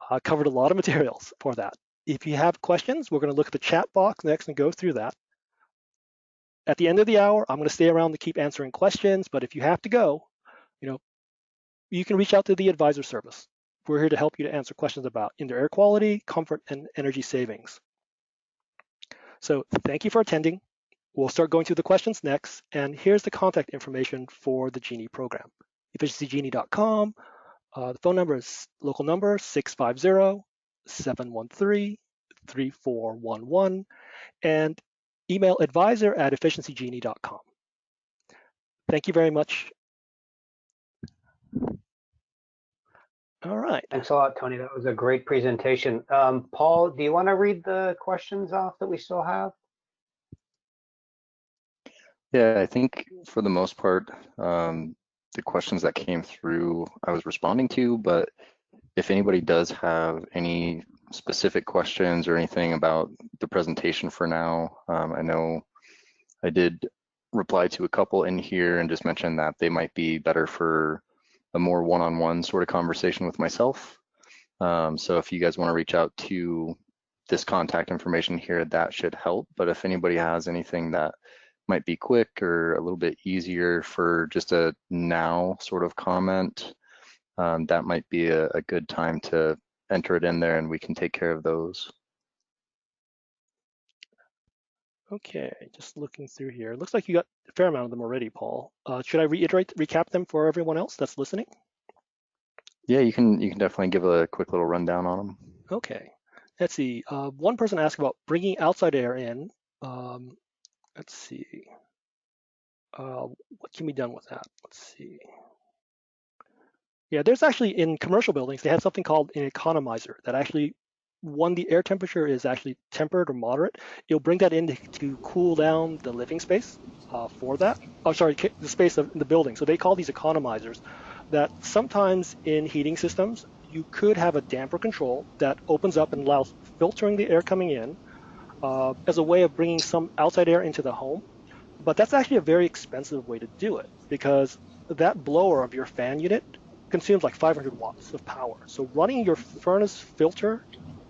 I covered a lot of materials for that. If you have questions, we're going to look at the chat box next and go through that. At the end of the hour, I'm going to stay around to keep answering questions, but if you have to go, you can reach out to the advisor service. We're here to help you to answer questions about indoor air quality, comfort, and energy savings. So thank you for attending. We'll start going through the questions next, and here's the contact information for the Genie program. efficiencygenie.com. The phone number is local number 650-713-3411, and email advisor@efficiencygenie.com. Thank you very much. All right. Thanks a lot, Tony. That was a great presentation. Paul, do you want to read the questions off that we still have? Yeah, I think for the most part, the questions that came through, I was responding to, but if anybody does have any specific questions or anything about the presentation for now, I know I did reply to a couple in here and just mentioned that they might be better for a more one-on-one sort of conversation with myself. So if you guys want to reach out to this contact information here, that should help. But if anybody has anything that might be quick or a little bit easier for just a now sort of comment, that might be a good time to enter it in there and we can take care of those. Okay, just looking through here. It looks like you got a fair amount of them already, Paul. Should I recap them for everyone else that's listening? Yeah, you can definitely give a quick little rundown on them. Okay, let's see. One person asked about bringing outside air in. Let's see. What can be done with that? Let's see. Yeah, there's actually in commercial buildings, they have something called an economizer that actually, when the air temperature is actually tempered or moderate, it'll bring that in to cool down the living space for that. Oh, sorry, the space of the building. So they call these economizers that sometimes in heating systems, you could have a damper control that opens up and allows filtering the air coming in as a way of bringing some outside air into the home. But that's actually a very expensive way to do it because that blower of your fan unit consumes like 500 watts of power. So running your furnace filter,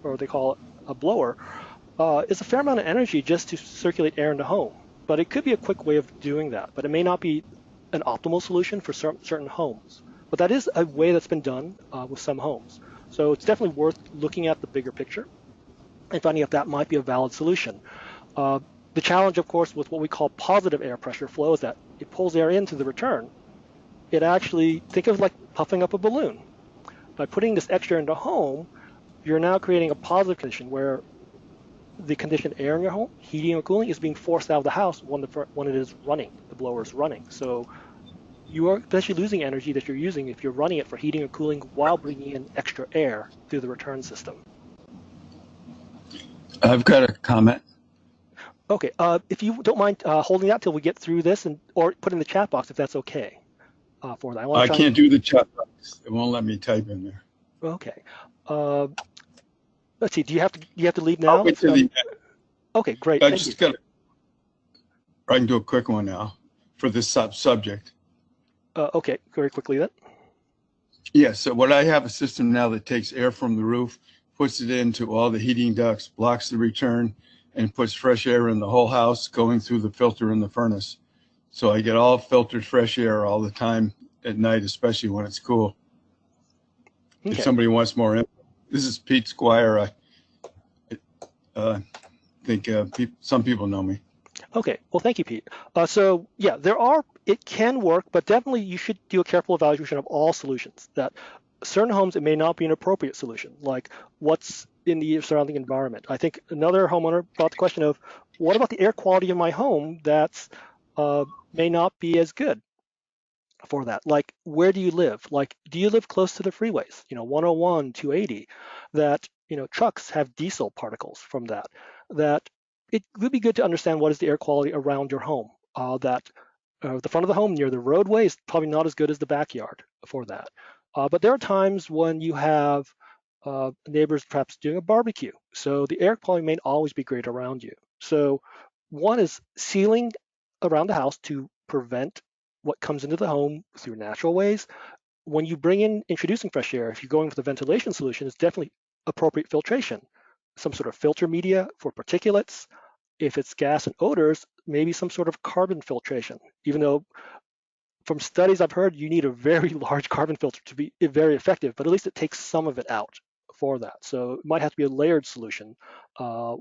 or they call it a blower, is a fair amount of energy just to circulate air in the home. But it could be a quick way of doing that, but it may not be an optimal solution for certain homes. But that is a way that's been done with some homes. So it's definitely worth looking at the bigger picture. and finding if that might be a valid solution. The challenge, of course, with what we call positive air pressure flow is that it pulls air into the return. It actually, think of it like puffing up a balloon. By putting this extra into home, you're now creating a positive condition where the conditioned air in your home, heating or cooling, is being forced out of the house when it is running, the blower is running. So you are potentially losing energy that you're using if you're running it for heating or cooling while bringing in extra air through the return system. I've got a comment. Okay, if you don't mind holding that till we get through this, or put in the chat box if that's okay for that. I want I to try. can't do the chat box. It won't let me type in there. Okay. Let's see. Do you have to leave I'll now? wait till the end. Okay, great. I Thank you. just got. I can do a quick one now for this subject. Okay, very quickly then. Yeah. So what I have a system now that takes air from the roof, puts it into all the heating ducts, blocks the return, and puts fresh air in the whole house going through the filter in the furnace. So I get all filtered fresh air all the time at night, especially when it's cool. Okay. If somebody wants more info, this is Pete Squire. I think some people know me. Okay, well, thank you, Pete. So yeah, it can work, but definitely you should do a careful evaluation of all solutions. That certain homes, it may not be an appropriate solution, like what's in the surrounding environment. I think another homeowner brought the question of, what about the air quality of my home that's may not be as good for that? Like, where do you live? Like, do you live close to the freeways? 101, 280, that, trucks have diesel particles from that. That it would be good to understand what is the air quality around your home. That the front of the home near the roadway is probably not as good as the backyard for that. But there are times when you have neighbors perhaps doing a barbecue. So the air quality may not always be great around you. So one is sealing around the house to prevent what comes into the home through natural ways. When you bring in introducing fresh air, if you're going with a ventilation solution, it's definitely appropriate filtration. Some sort of filter media for particulates. If it's gas and odors, maybe some sort of carbon filtration, even though from studies I've heard, you need a very large carbon filter to be very effective, but at least it takes some of it out for that. So it might have to be a layered solution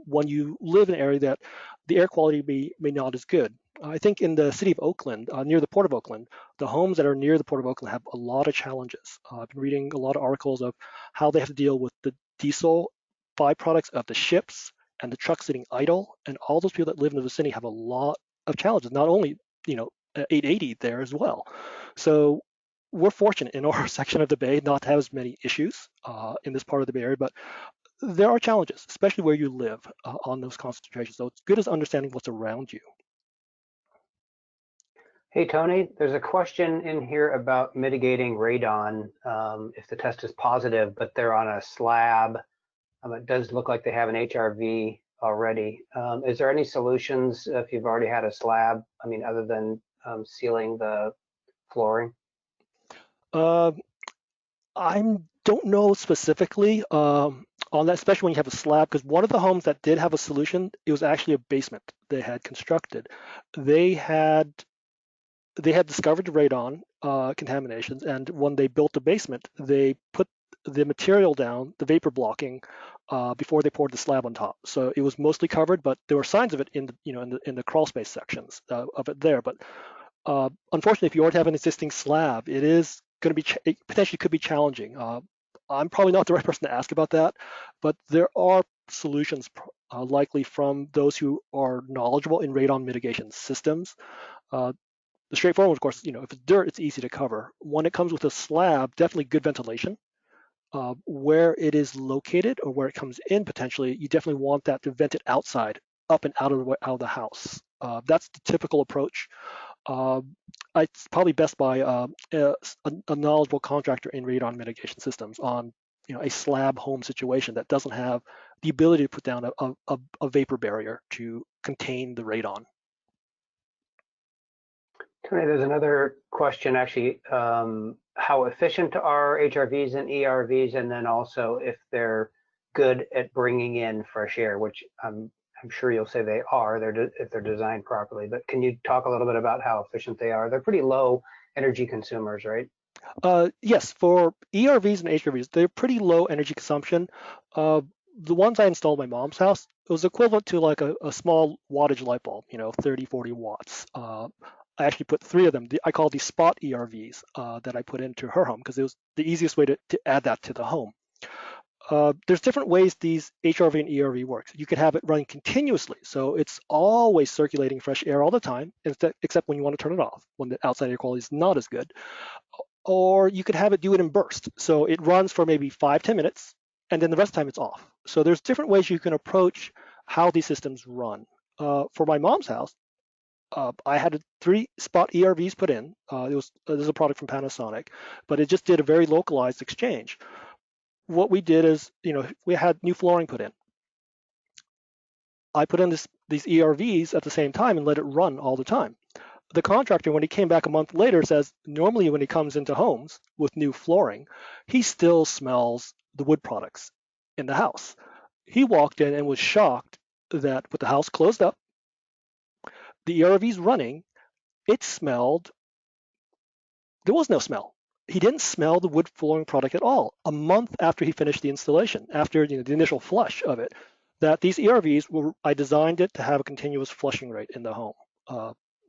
when you live in an area that the air quality may not as good. I think in the city of Oakland, near the Port of Oakland, the homes that are near the Port of Oakland have a lot of challenges. I've been reading a lot of articles of how they have to deal with the diesel byproducts of the ships and the trucks sitting idle, and all those people that live in the vicinity have a lot of challenges. Not only, 880 there as well. So we're fortunate in our section of the Bay not to have as many issues in this part of the Bay Area, but there are challenges, especially where you live on those concentrations. So it's good as understanding what's around you. Hey, Tony, there's a question in here about mitigating radon if the test is positive, but they're on a slab. It does look like they have an HRV already. Is there any solutions if you've already had a slab, other than sealing the flooring? I don't know specifically on that, especially when you have a slab, because one of the homes that did have a solution, it was actually a basement they had constructed. They had discovered radon contaminations, and when they built the basement, they put the material down, the vapor blocking, before they poured the slab on top. So it was mostly covered, but there were signs of it in the crawl space sections of it there. But unfortunately, if you already have an existing slab, it is going to be it potentially could be challenging. I'm probably not the right person to ask about that, but there are solutions likely from those who are knowledgeable in radon mitigation systems. The straightforward one, of course, if it's dirt, it's easy to cover. When it comes with a slab, definitely good ventilation. Where it is located or where it comes in potentially, you definitely want that to vent it outside, up and out of the house. That's the typical approach. It's probably best by a knowledgeable contractor in radon mitigation systems on a slab home situation that doesn't have the ability to put down a vapor barrier to contain the radon. Tony, there's another question actually. How efficient are HRVs and ERVs, and then also if they're good at bringing in fresh air, which I'm sure you'll say they are, if they're designed properly. But can you talk a little bit about how efficient they are? They're pretty low energy consumers, right? Yes, for ERVs and HRVs, they're pretty low energy consumption. the ones I installed at my mom's house, it was equivalent to like a small wattage light bulb, 30, 40 watts. I actually put three of them. I call these spot ERVs that I put into her home because it was the easiest way to add that to the home. There's different ways these HRV and ERV works. You could have it running continuously, so it's always circulating fresh air all the time, except when you want to turn it off, when the outside air quality is not as good. Or you could have it do it in bursts. So it runs for maybe 5-10 minutes, and then the rest of the time it's off. So there's different ways you can approach how these systems run. For my mom's house, I had 3 spot ERVs put in. This is a product from Panasonic, but it just did a very localized exchange. What we did is, we had new flooring put in. I put in these ERVs at the same time and let it run all the time. The contractor, when he came back a month later, says normally when he comes into homes with new flooring, he still smells the wood products in the house. He walked in and was shocked that with the house closed up, the ERVs running, it smelled, there was no smell. He didn't smell the wood flooring product at all. A month after he finished the installation, after the initial flush of it, that these ERVs I designed it to have a continuous flushing rate in the home.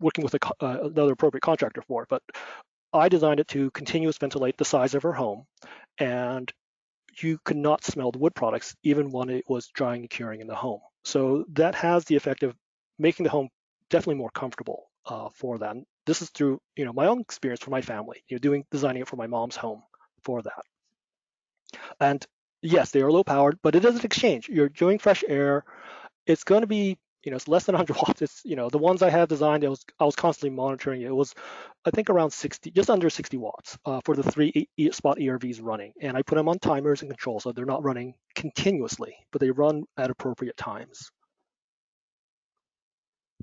Working with another appropriate contractor for it, but I designed it to continuous ventilate the size of her home, and you could not smell the wood products even when it was drying and curing in the home. So that has the effect of making the home definitely more comfortable for that. And this is through my own experience for my family, designing it for my mom's home for that. And yes, they are low powered, but it is an exchange. You're doing fresh air. It's going to be it's less than 100 watts. It's the ones I have designed, I was constantly monitoring it. It was I think around 60, just under 60 watts for the 3 spot ERVs running, and I put them on timers and control, so they're not running continuously, but they run at appropriate times.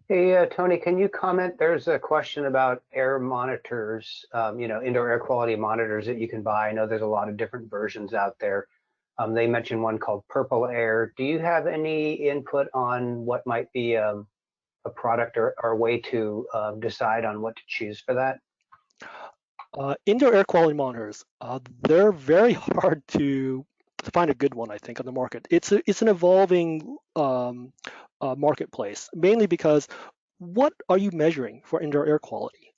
Hey, Tony, can you comment? There's a question about air monitors, indoor air quality monitors that you can buy. I know there's a lot of different versions out there. They mentioned one called Purple Air. Do you have any input on what might be a product or a way to decide on what to choose for that? Indoor air quality monitors, they're very hard to find a good one, I think, on the market. It's an evolving marketplace, mainly because what are you measuring for indoor air quality?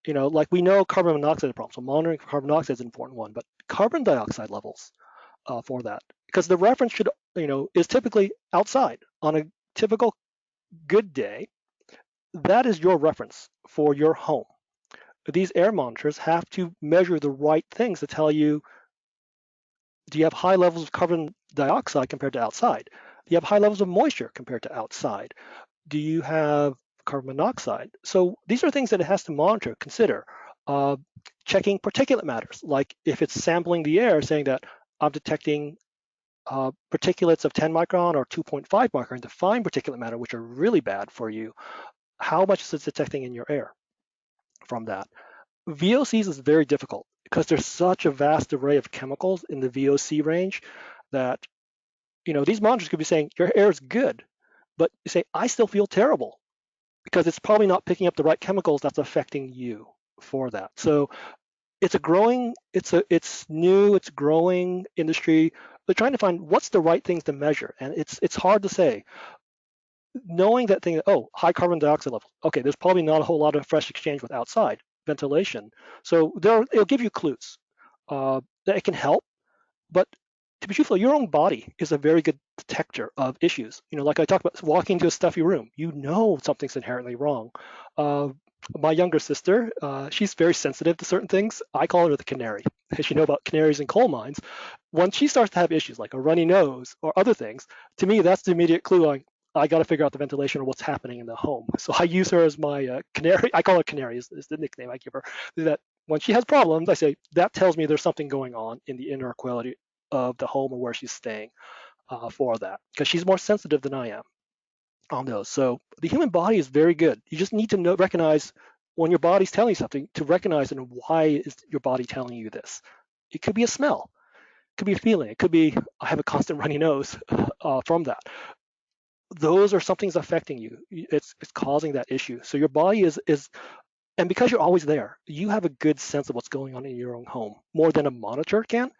Like we know carbon monoxide is a problem, so monitoring for carbon monoxide is an important one, but carbon dioxide levels for that, because the reference should, is typically outside on a typical good day. That is your reference for your home. These air monitors have to measure the right things to tell you, do you have high levels of carbon dioxide compared to outside? Do you have high levels of moisture compared to outside? Do you have carbon monoxide? So these are things that it has to monitor, consider. Checking particulate matters, like if it's sampling the air, saying that I'm detecting particulates of 10 micron or 2.5 micron, the fine particulate matter, which are really bad for you. How much is it detecting in your air from that? VOCs is very difficult because there's such a vast array of chemicals in the VOC range that, these monitors could be saying your air is good, but you say, I still feel terrible because it's probably not picking up the right chemicals that's affecting you for that. So it's growing industry. They're trying to find what's the right things to measure, and it's hard to say. Knowing that thing, high carbon dioxide level. Okay, there's probably not a whole lot of fresh exchange with outside ventilation. So it'll give you clues that it can help, but to be truthful, your own body is a very good detector of issues. Like I talked about walking into a stuffy room, something's inherently wrong. My younger sister, she's very sensitive to certain things. I call her the canary. As you know about canaries in coal mines, when she starts to have issues like a runny nose or other things, to me, that's the immediate clue. I got to figure out the ventilation or what's happening in the home. So I use her as my canary. I call her canary is the nickname I give her. That when she has problems, I say, that tells me there's something going on in the indoor quality of the home or where she's staying for that, because she's more sensitive than I am on those. So the human body is very good. You just need to recognize when your body's telling you something, to recognize and why is your body telling you this. It could be a smell. It could be a feeling. It could be, I have a constant runny nose from that. Those are something's affecting you. It's causing that issue. So your body is, and because you're always there, you have a good sense of what's going on in your own home, more than a monitor can.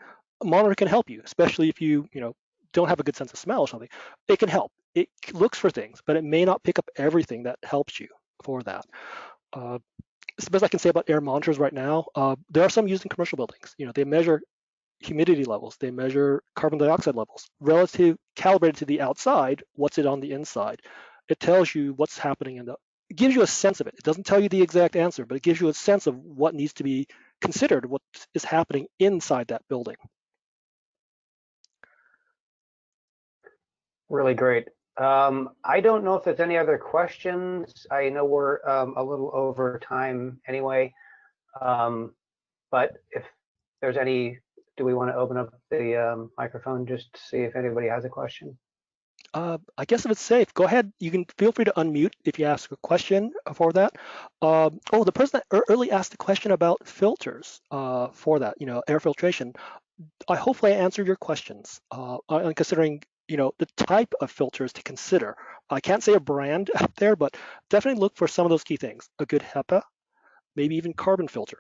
A monitor can help you, especially if you don't have a good sense of smell or something, it can help. It looks for things, but it may not pick up everything that helps you for that. It's the best I can say about air monitors right now. There are some used in commercial buildings. They measure humidity levels, they measure carbon dioxide levels, relative calibrated to the outside, what's it on the inside. It tells you what's happening it gives you a sense of it. It doesn't tell you the exact answer, but it gives you a sense of what needs to be considered, what is happening inside that building. Really great. I don't know if there's any other questions. I know we're a little over time anyway, but if there's any, do we want to open up the microphone just to see if anybody has a question? I guess if it's safe, go ahead. You can feel free to unmute if you ask a question for that. The person that early asked a question about filters for that, air filtration. Hopefully I answered your questions on considering, the type of filters to consider. I can't say a brand out there, but definitely look for some of those key things. A good HEPA, maybe even carbon filter,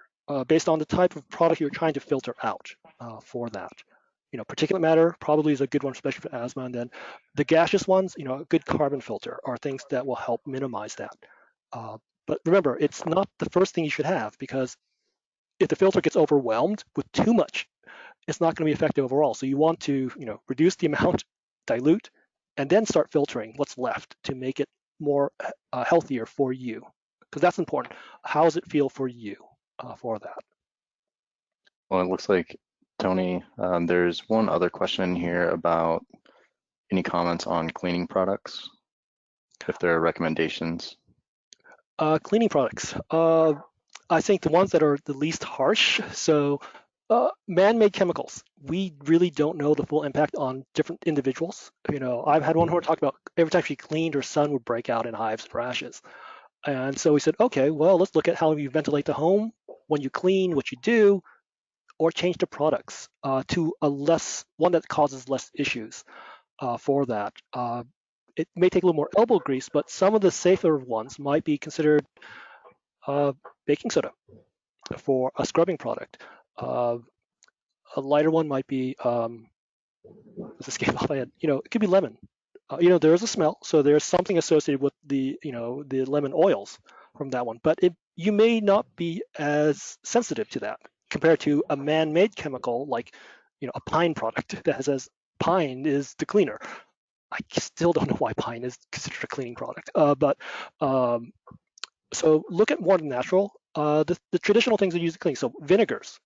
based on the type of product you're trying to filter out for that. Particulate matter probably is a good one, especially for asthma. And then the gaseous ones, a good carbon filter are things that will help minimize that. But remember, it's not the first thing you should have, because if the filter gets overwhelmed with too much, it's not going to be effective overall. So you want to, reduce the amount, dilute, and then start filtering what's left to make it more healthier for you, because that's important. How does it feel for you for that? Well, it looks like, Tony, there's one other question here about any comments on cleaning products, if there are recommendations. Cleaning products. I think the ones that are the least harsh. So man-made chemicals, we really don't know the full impact on different individuals. I've had one who talked about every time she cleaned, her son would break out in hives and rashes. And so we said, okay, well, let's look at how you ventilate the home, when you clean, what you do, or change the products to one that causes less issues for that. It may take a little more elbow grease, but some of the safer ones might be considered baking soda for a scrubbing product. A lighter one might be, let's escape off my head. It could be lemon. There is a smell, so there's something associated with the lemon oils from that one. But you may not be as sensitive to that compared to a man-made chemical like, a pine product that says pine is the cleaner. I still don't know why pine is considered a cleaning product. So look at more natural. The traditional things that you use to clean. So vinegars,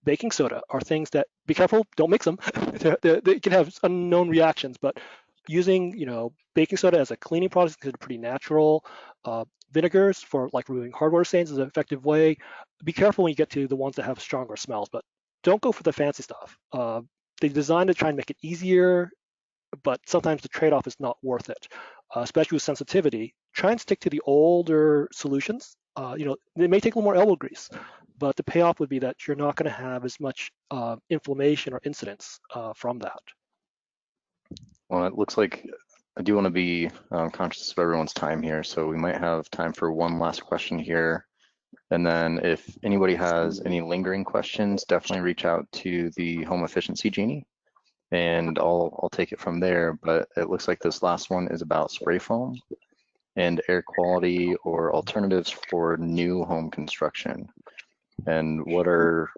baking soda are things that, be careful, don't mix them. They can have unknown reactions, but using, baking soda as a cleaning product is considered pretty natural. Vinegars for like removing hardware stains is an effective way. Be careful when you get to the ones that have stronger smells, but don't go for the fancy stuff. They designed to try and make it easier, but sometimes the trade-off is not worth it, especially with sensitivity. Try and stick to the older solutions. They may take a little more elbow grease, but the payoff would be that you're not going to have as much inflammation or incidence from that. Well, it looks like I do want to be conscious of everyone's time here, so we might have time for one last question here. And then if anybody has any lingering questions, definitely reach out to the Home Efficiency Genie, and I'll take it from there. But it looks like this last one is about spray foam and air quality or alternatives for new home construction. And what are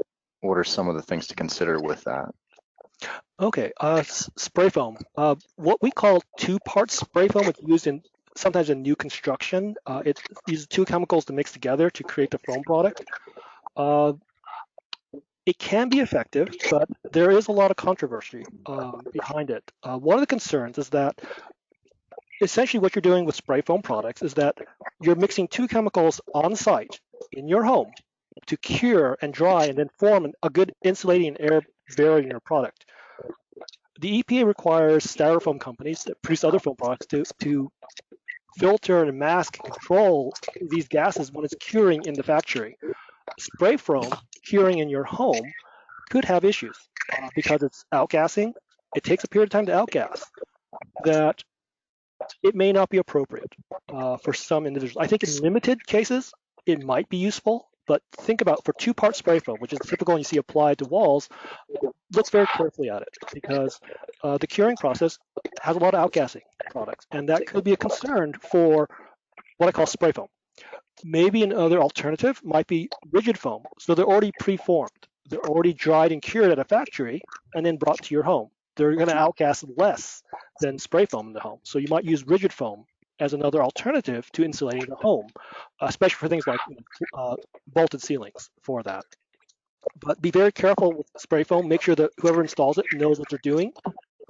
some of the things to consider with that? Okay, spray foam. What we call two-part spray foam is used sometimes in new construction. It uses two chemicals to mix together to create the foam product. It can be effective, but there is a lot of controversy behind it. One of the concerns is that essentially what you're doing with spray foam products is that you're mixing two chemicals on site in your home to cure and dry and then form a good insulating and air barrier product. The EPA requires styrofoam companies that produce other foam products to filter and mask and control these gases when it's curing in the factory. Spray foam curing in your home could have issues because it's outgassing. It takes a period of time to outgas, that it may not be appropriate for some individuals. I think in limited cases, it might be useful But think about for 2-part spray foam, which is typical when you see applied to walls, look very carefully at it because the curing process has a lot of outgassing products, and that could be a concern for what I call spray foam. Maybe another alternative might be rigid foam. So they're already preformed. They're already dried and cured at a factory and then brought to your home. They're going to outgas less than spray foam in the home. So you might use rigid foam as another alternative to insulating the home, especially for things like bolted ceilings for that. But be very careful with spray foam. Make sure that whoever installs it knows what they're doing,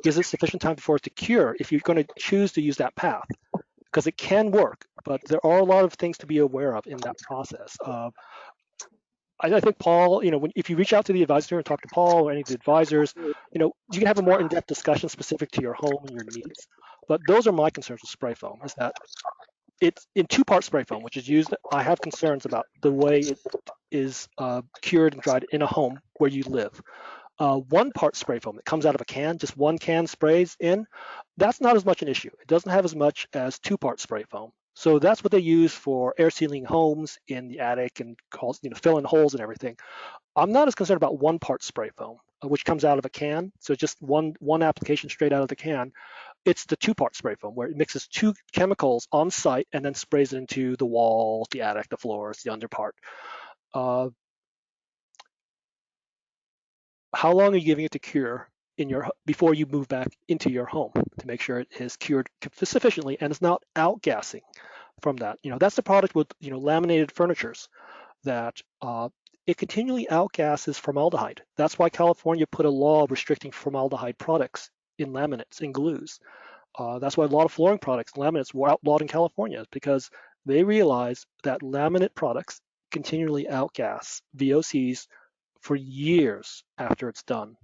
gives it sufficient time for it to cure if you're going to choose to use that path, because it can work, but there are a lot of things to be aware of in that process. I think Paul, if you reach out to the advisor and talk to Paul or any of the advisors, you can have a more in-depth discussion specific to your home and your needs. But those are my concerns with spray foam, is that it's in 2-part spray foam, which is used. I have concerns about the way it is cured and dried in a home where you live. 1-part spray foam that comes out of a can, just one can sprays in, that's not as much an issue. It doesn't have as much as 2-part spray foam. So that's what they use for air sealing homes in the attic and fill in holes and everything. I'm not as concerned about 1-part spray foam, which comes out of a can. So just one application straight out of the can. It's the 2-part spray foam where it mixes 2 chemicals on site and then sprays it into the wall, the attic, the floors, the under part. How long are you giving it to cure before you move back into your home to make sure it is cured sufficiently and it's not outgassing from that? That's the product with laminated furnitures that it continually outgasses formaldehyde. That's why California put a law restricting formaldehyde products in laminates and glues. That's why a lot of flooring products, laminates, were outlawed in California, because they realized that laminate products continually outgas VOCs for years after it's done.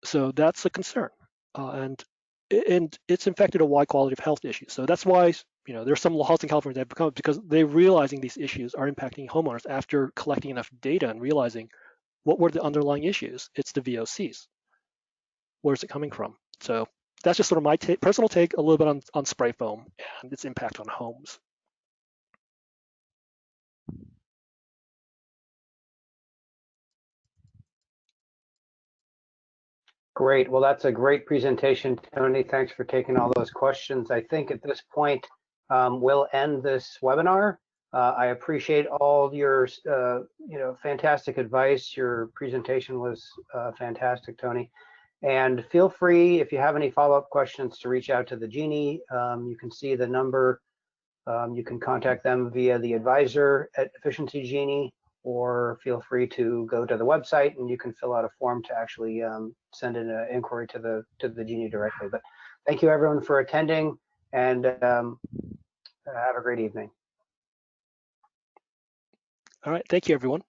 So that's a concern, and it's infected a wide quality of health issue. So that's why there's some laws in California that have become, because they're realizing these issues are impacting homeowners after collecting enough data and realizing what were the underlying issues. It's the VOCs. Where's it coming from? So that's just sort of my personal take a little bit on spray foam and its impact on homes. Great. Well, that's a great presentation, Tony. Thanks for taking all those questions. I think at this point, we'll end this webinar. I appreciate all your, fantastic advice. Your presentation was fantastic, Tony. And feel free, if you have any follow-up questions, to reach out to the Genie. You can see the number. You can contact them via the advisor at Efficiency Genie, or feel free to go to the website and you can fill out a form to actually send in an inquiry to the Genie directly. But thank you everyone for attending, and have a great evening. All right, thank you everyone.